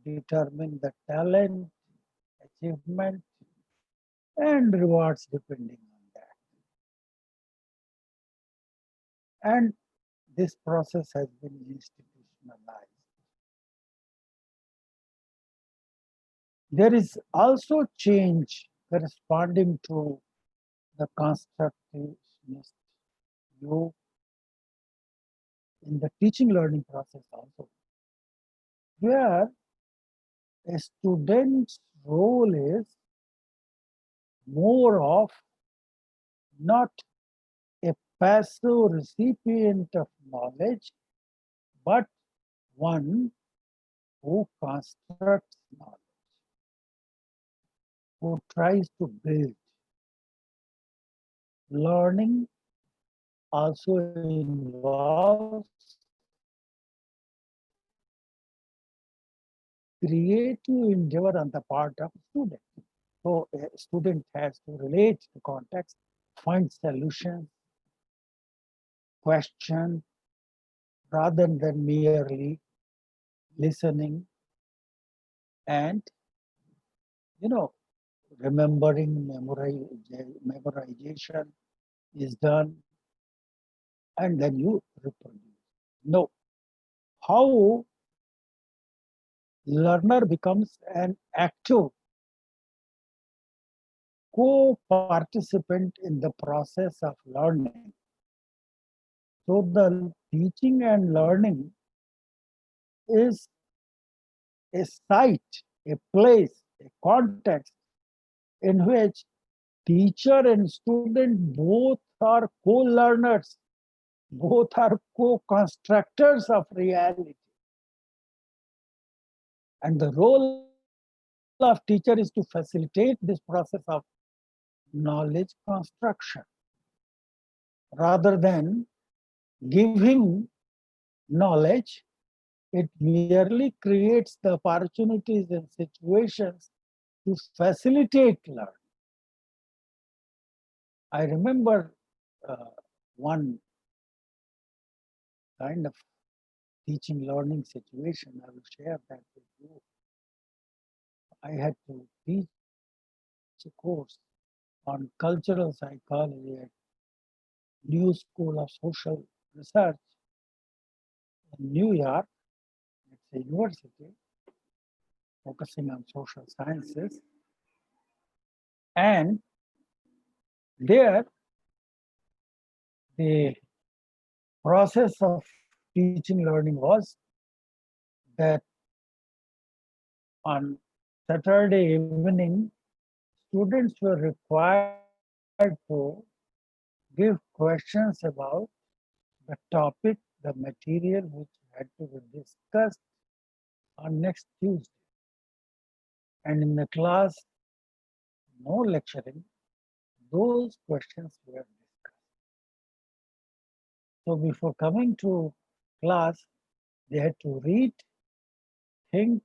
determine the talent, achievement, and rewards depending on that. And this process has been institutionalized. There is also change corresponding to the constructivist view in the teaching learning process also, where a student's role is more of not a passive recipient of knowledge, but one who constructs knowledge, who tries to build. Learning also involves creative endeavor on the part of student. So a student has to relate to context, find solutions, question, rather than merely listening and, remembering, memorization is done, and then you reproduce. No. How learner becomes an active co-participant in the process of learning. So the teaching and learning is a site, a place, a context in which teacher and student both are co-learners, both are co-constructors of reality. And the role of teacher is to facilitate this process of knowledge construction, rather than giving knowledge. It merely creates the opportunities and situations to facilitate learning. I remember one kind of teaching learning situation. I will share that with you. I had to teach a course on cultural psychology at New School of Social Research in New York. a university focusing on social sciences. And there, the process of teaching learning was that on Saturday evening, students were required to give questions about the topic, the material which had to be discussed on next Tuesday. And in the class, no lecturing, those questions were discussed. So before coming to class, they had to read, think,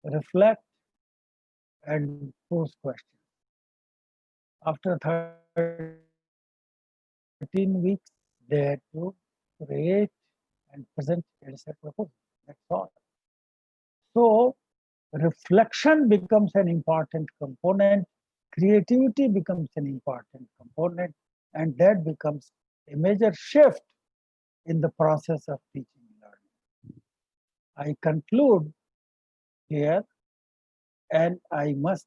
reflect, and pose questions. After 13 weeks, they had to create and present a set proposal. That's all. So reflection becomes an important component, creativity becomes an important component, and that becomes a major shift in the process of teaching and learning. I conclude here, and I must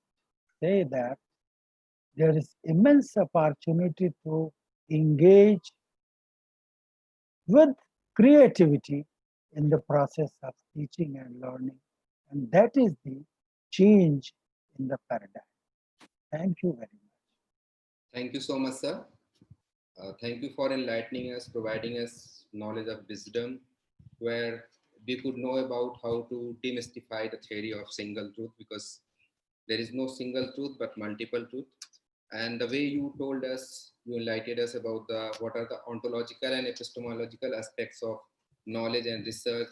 say that there is immense opportunity to engage with creativity in the process of teaching and learning. And that is the change in the paradigm. Thank you very much. Thank you so much, sir. Thank you for enlightening us, providing us knowledge of wisdom, where we could know about how to demystify the theory of single truth, because there is no single truth but multiple truth. And the way you told us, you enlightened us about what are the ontological and epistemological aspects of knowledge and research,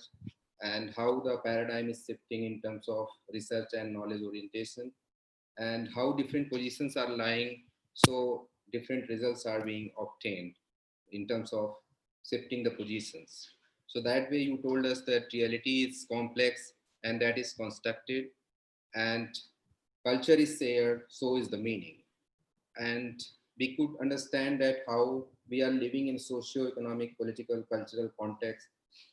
and how the paradigm is shifting in terms of research and knowledge orientation, and how different positions are lying, so different results are being obtained in terms of shifting the positions. So that way you told us that reality is complex and that is constructed, and culture is shared, so is the meaning. And we could understand that how we are living in socio-economic, political, cultural context.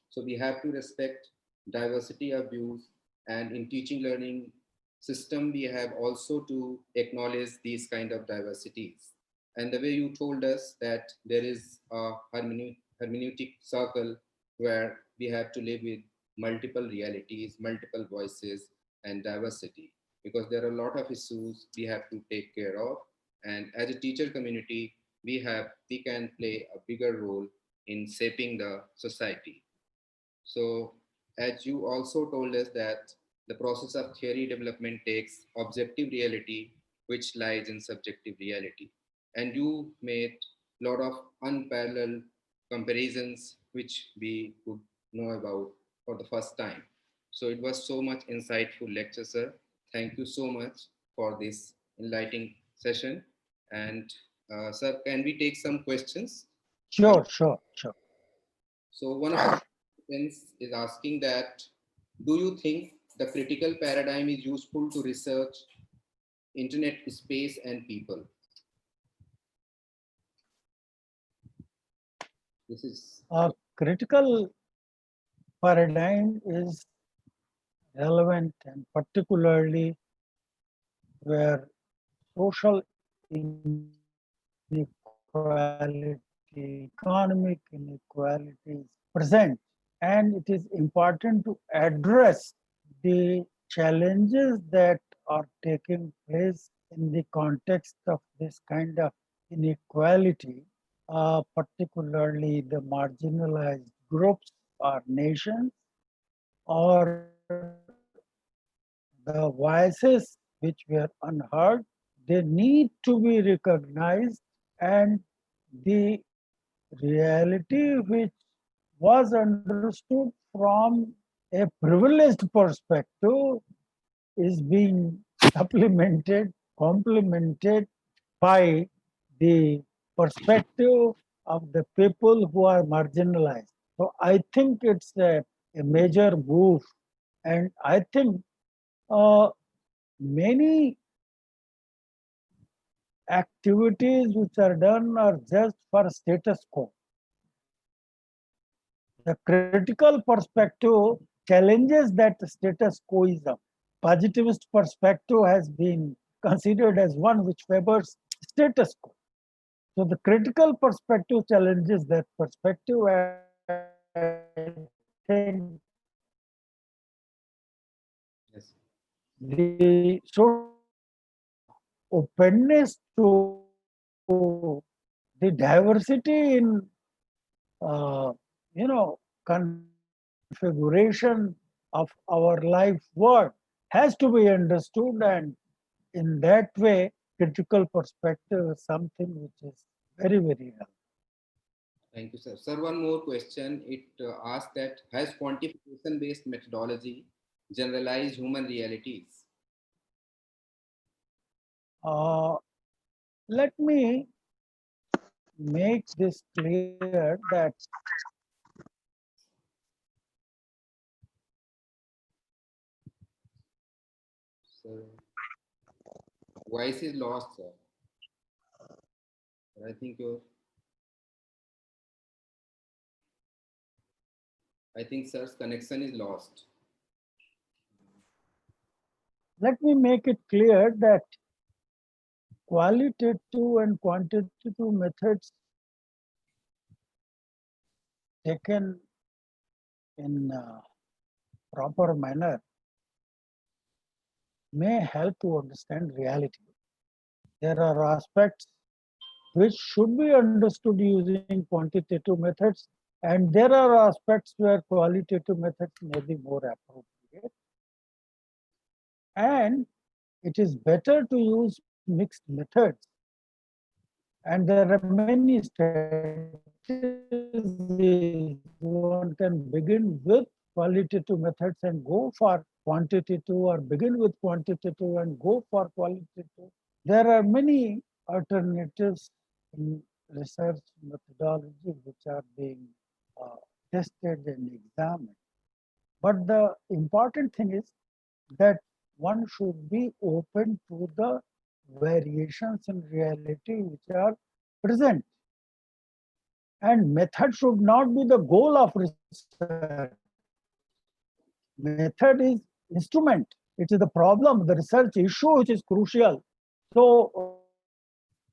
So we have to respect diversity of views, and in teaching learning system, we have also to acknowledge these kind of diversities. And the way you told us that there is a hermeneutic circle where we have to live with multiple realities, multiple voices, and diversity, because there are a lot of issues we have to take care of. And as a teacher community, we can play a bigger role in shaping the society. So as you also told us that the process of theory development takes objective reality, which lies in subjective reality. And you made a lot of unparalleled comparisons, which we could know about for the first time. So it was so much insightful lecture, sir. Thank you so much for this enlightening session. And sir, can we take some questions? Sure, sure, sure. So one of our participants is asking that, do you think the critical paradigm is useful to research internet space and people? This is A critical paradigm is relevant, and particularly where social inequality, economic inequality is present. And it is important to address the challenges that are taking place in the context of this kind of inequality, particularly the marginalized groups or nations, or the voices which were unheard. They need to be recognized, and the reality which was understood from a privileged perspective is being supplemented, complemented by the perspective of the people who are marginalized. So I think it's a major move, and I think many activities which are done are just for status quo. The critical perspective challenges that status quoism. Positivist perspective has been considered as one which favors status quo. So the critical perspective challenges that perspective. I think Yes. the openness to the diversity in configuration of our life world has to be understood, and in that way critical perspective is something which is very helpful. Thank you, sir. Sir, one more question. It asks that has quantification-based methodology generalized human realities? Let me make this clear that Sir, voice is lost, sir. I think sir's connection is lost. let me make it clear that qualitative and quantitative methods taken in a proper manner may help to understand reality. There are aspects which should be understood using quantitative methods, and there are aspects where qualitative methods may be more appropriate. And it is better to use mixed methods. And there are many strategies. One can begin with qualitative methods and go for quantitative, or begin with quantitative and go for qualitative. There are many alternatives in research methodology which are being uh, tested and examined. But the important thing is that one should be open to the variations in reality which are present. And method should not be the goal of research. Method is instrument. It is the problem, the research issue which is crucial. So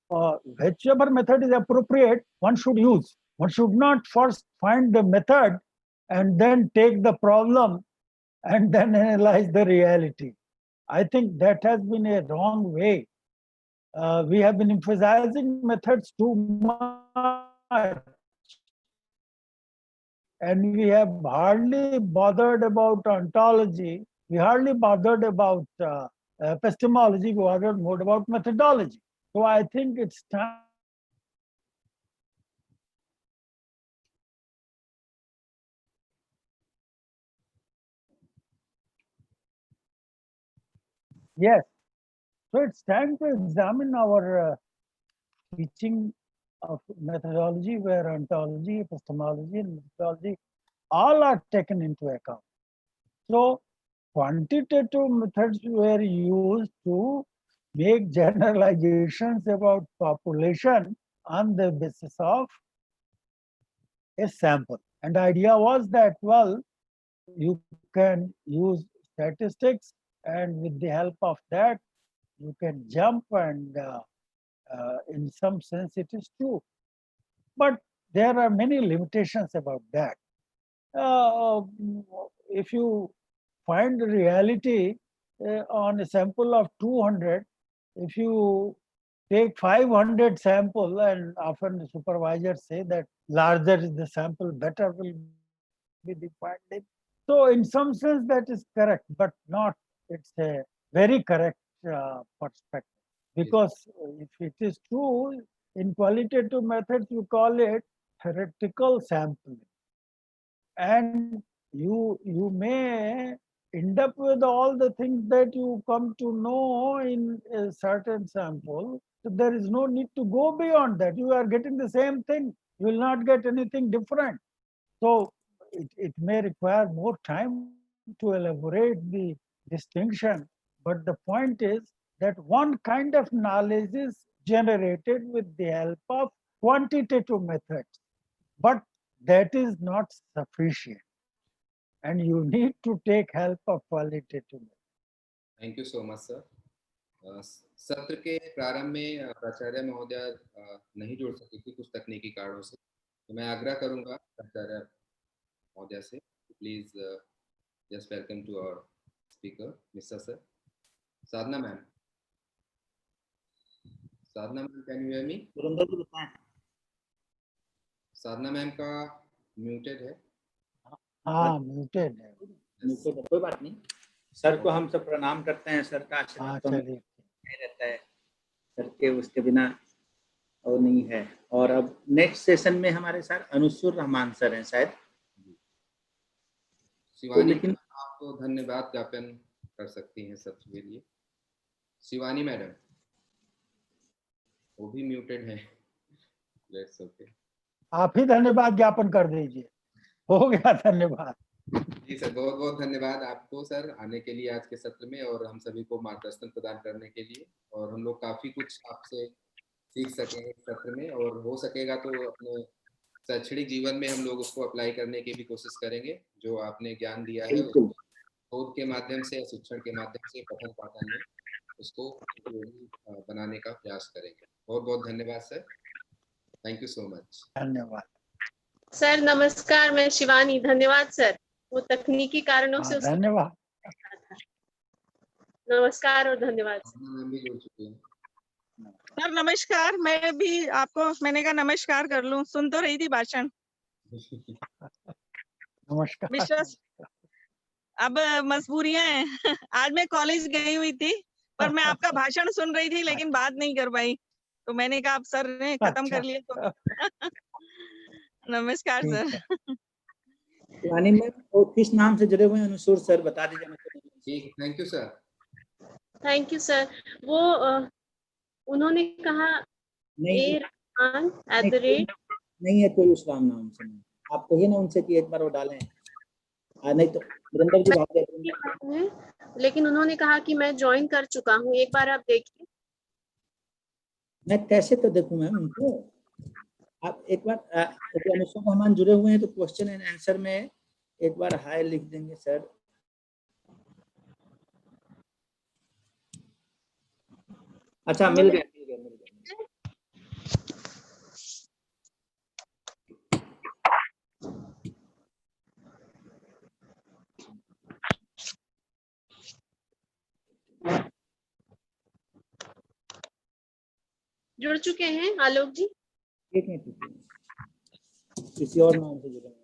whichever method is appropriate, one should use. One should not first find the method and then take the problem and then analyze the reality. I think that has been a wrong way. We have been emphasizing methods too much, and we have hardly bothered about ontology. We hardly bothered about epistemology. We bothered more about methodology. So I think it's time. Yes. So it's time to examine our teaching of methodology, where ontology, epistemology, and methodology all are taken into account. So quantitative methods were used to make generalizations about population on the basis of a sample. And the idea was that, well, you can use statistics, and with the help of that, you can jump, and in some sense it is true. But there are many limitations about that. If you find reality on a sample of 200, if you take 500 sample, and often the supervisors say that larger is the sample, better will be the finding. So in some sense that is correct, but not, it's a very correct perspective. Because if it is true, in qualitative methods, you call it theoretical sampling. And you may end up with all the things that you come to know in a certain sample. So there is no need to go beyond that. You are getting the same thing. You will not get anything different. So it may require more time to elaborate the distinction. But the point is that one kind of knowledge is generated with the help of quantitative methods. But that is not sufficient. and you need to take help of qualitative methods. Thank you so much sir. सत्र के प्रारंभ में प्राचार्य महोदय नहीं जुड़ सकी थी कुछ तकनीकी कारणों से, तो मैं आग्रह करूंगा प्राचार्य महोदय से, please just welcome to our speaker mister sir. Sadhana ma'am, Sadhana ma'am, can you hear me? Surendra ji बताएं। साधना मैम का म्यूटेड है। हाँ, म्यूटेड है। म्यूटेड है, कोई बात नहीं। सर को हम सब प्रणाम करते हैं। सर का हाँ, आशीर्वाद तो हमें चलिए। नहीं रहता है, सर के उसके बिना और नहीं है। और अब नेक्स्ट सेशन में हमारे साथ अनुसुर रहमान सर हैं शायद। शिवानी, लेकिन आप तो धन्यवाद ज्ञापन कर सकती हैं सत्र के लिए। शिवानी मैडम, वो भी म्यूटेड है। Let's okay. आप ही धन्यवाद ज्ञापन कर दीजिए। हो गया, धन्यवाद। जी सर, बहुत बहुत धन्यवाद आपको सर आने के लिए आज के सत्र में और हम सभी को मार्गदर्शन प्रदान करने के लिए। और हम लोग काफी कुछ आपसे सीख सकेंगे इस सत्र में, और हो सकेगा तो अपने शैक्षणिक जीवन में हम लोग उसको अप्लाई करने की भी कोशिश करेंगे। जो आपने ज्ञान दिया है बिल्कुल शोध के माध्यम से, शिक्षण के माध्यम से, पठन पाठन में उसको उपयोगी बनाने का प्रयास करेंगे। बहुत बहुत धन्यवाद sir, thank you so much. धन्यवाद सर। नमस्कार, मैं शिवानी। धन्यवाद सर, वो तकनीकी कारणों से उसको धन्यवाद। नमस्कार और धन्यवाद। मैम भी जुड़ चुके हैं। सर नमस्कार। मैं भी आपको, मैंने कहा नमस्कार कर लूं, सुन तो रही थी भाषण। नमस्कार। विश्वास अब मजबूरियां हैं। आज मैं कॉलेज गई हुई थी, पर मैं आपका भाषण सुन रही थी लेकिन बात नहीं कर पाई, तो मैंने कहा आप सर ने खत्म कर लिया तो नमस्कार ठीक सर। है। शिवानी में वो किस नाम से जुड़े हुए हैं अनुसुर सर बता दीजिए मुझे। ठीक, thank you sir. Thank you sir. वो उन्होंने कहा नहीं @, नहीं है कोई उस नाम से। नहीं, आप कहिए ना उनसे कि एक बार वो डालें। नहीं तो वीरेंद्र जी भाग गए। लेकिन उन्होंने कहा कि मैं ज्वाइन कर चुका हूँ, एक बार आप देखिए। मैं कैसे तो देखूं मैम उनको। आप एक बार अनुसुर रहमान जुड़े हुए हैं तो क्वेश्चन एंड आंसर में एक बार हाय लिख देंगे सर। अच्छा, मिल गए। जुड़ चुके हैं आलोक जी? ठीक है, किसी और नाम से जुड़े हैं।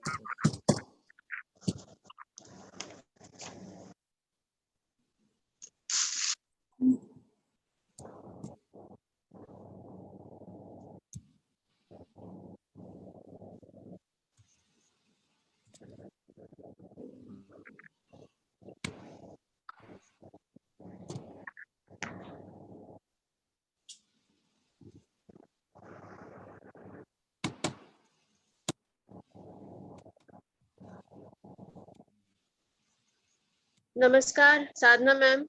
नमस्कार साधना मैम।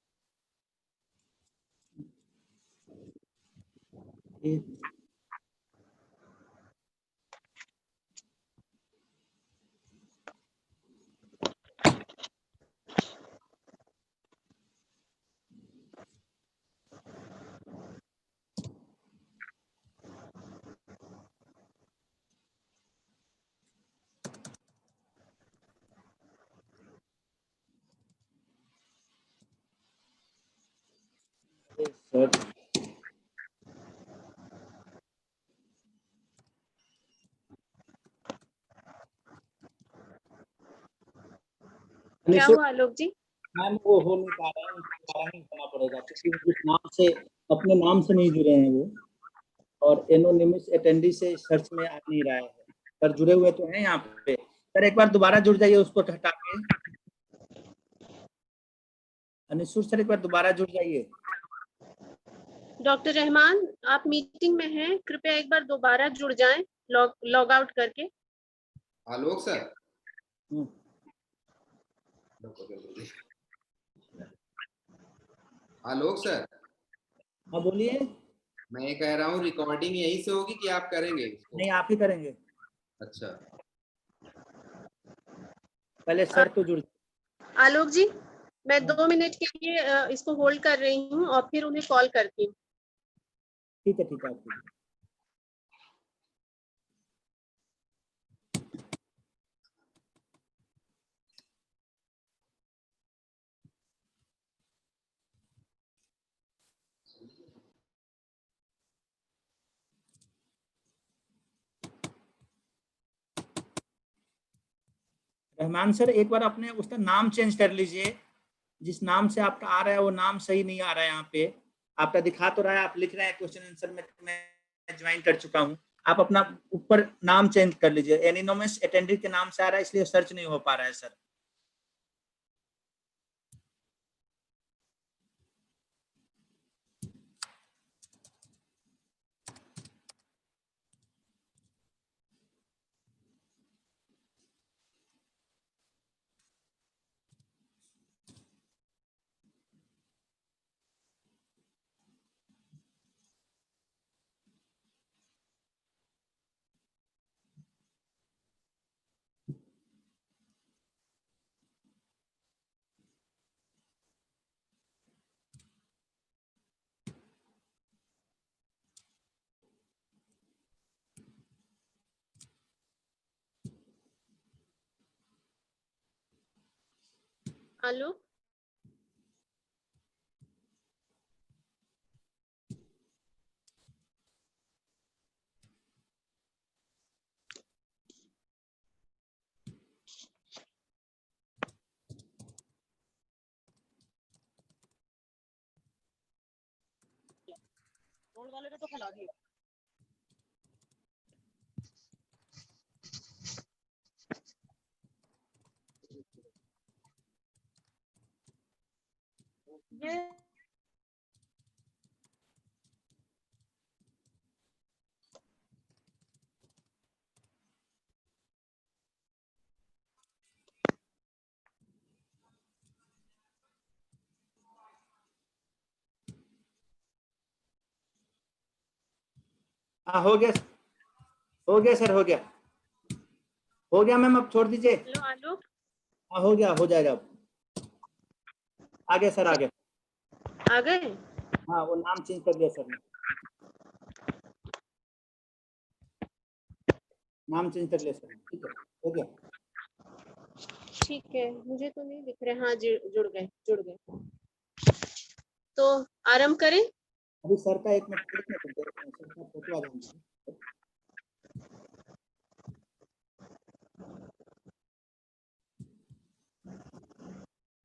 सर क्या हुआ आलोक जी? मैम वो हो नहीं पा रहा है, उनको दोबारा ही करना पड़ेगा क्योंकि उस नाम से, अपने नाम से नहीं जुड़े हैं वो, और एनोनिमस अटेंडी से सर्च में आ नहीं रहा है। पर जुड़े हुए तो हैं यहाँ पे। सर एक बार दोबारा जुड़ जाइए उसको हटा के। अनुसुर सर एक बार दोबारा जुड़ जाइए। डॉक्टर रहमान, आप मीटिंग में हैं, कृपया एक बार दोबारा जुड़ जाएं लॉग आउट करके। आलोक सर, आलोक सर। हाँ बोलिए। मैं ये कह रहा हूँ रिकॉर्डिंग यहीं से होगी कि आप करेंगे इसको? नहीं, आप ही करेंगे। अच्छा, पहले सर तो जुड़। आलोक जी, मैं 2 मिनट के लिए इसको होल्ड कर रही हूँ और फिर उन्हें कॉल करती हूँ। ठीक है आप कीजिए। रहमान सर, एक बार अपने उसका नाम चेंज कर लीजिए। जिस नाम से आपका आ रहा है वो नाम सही नहीं आ रहा है। यहाँ पे आपका दिखा तो रहा है, आप लिख रहे हैं क्वेश्चन आंसर में मैं ज्वाइन कर चुका हूँ। आप अपना ऊपर नाम चेंज कर लीजिए। एनिनोमस अटेंडेंट के नाम से आ रहा है, इसलिए सर्च नहीं हो पा रहा है सर। आलोक, वाले ने तो खिला दिया। ये हाँ, हो गया सर, हो गया मैम, अब छोड़ दीजिए। हेलो आलोक, हाँ, हो गया, हो जाएगा अब। आ गया सर, आ गया। आ गए? हाँ, वो नाम चेंज कर दिया सर ने। नाम चेंज कर लिया सर ने। ठीक है, हो गया। ठीक है, मुझे तो नहीं दिख रहे। हाँ, जुड़ गए। तो आरंभ करें? अभी सर का एक मिनट सर का फोटो आ जाएंगे।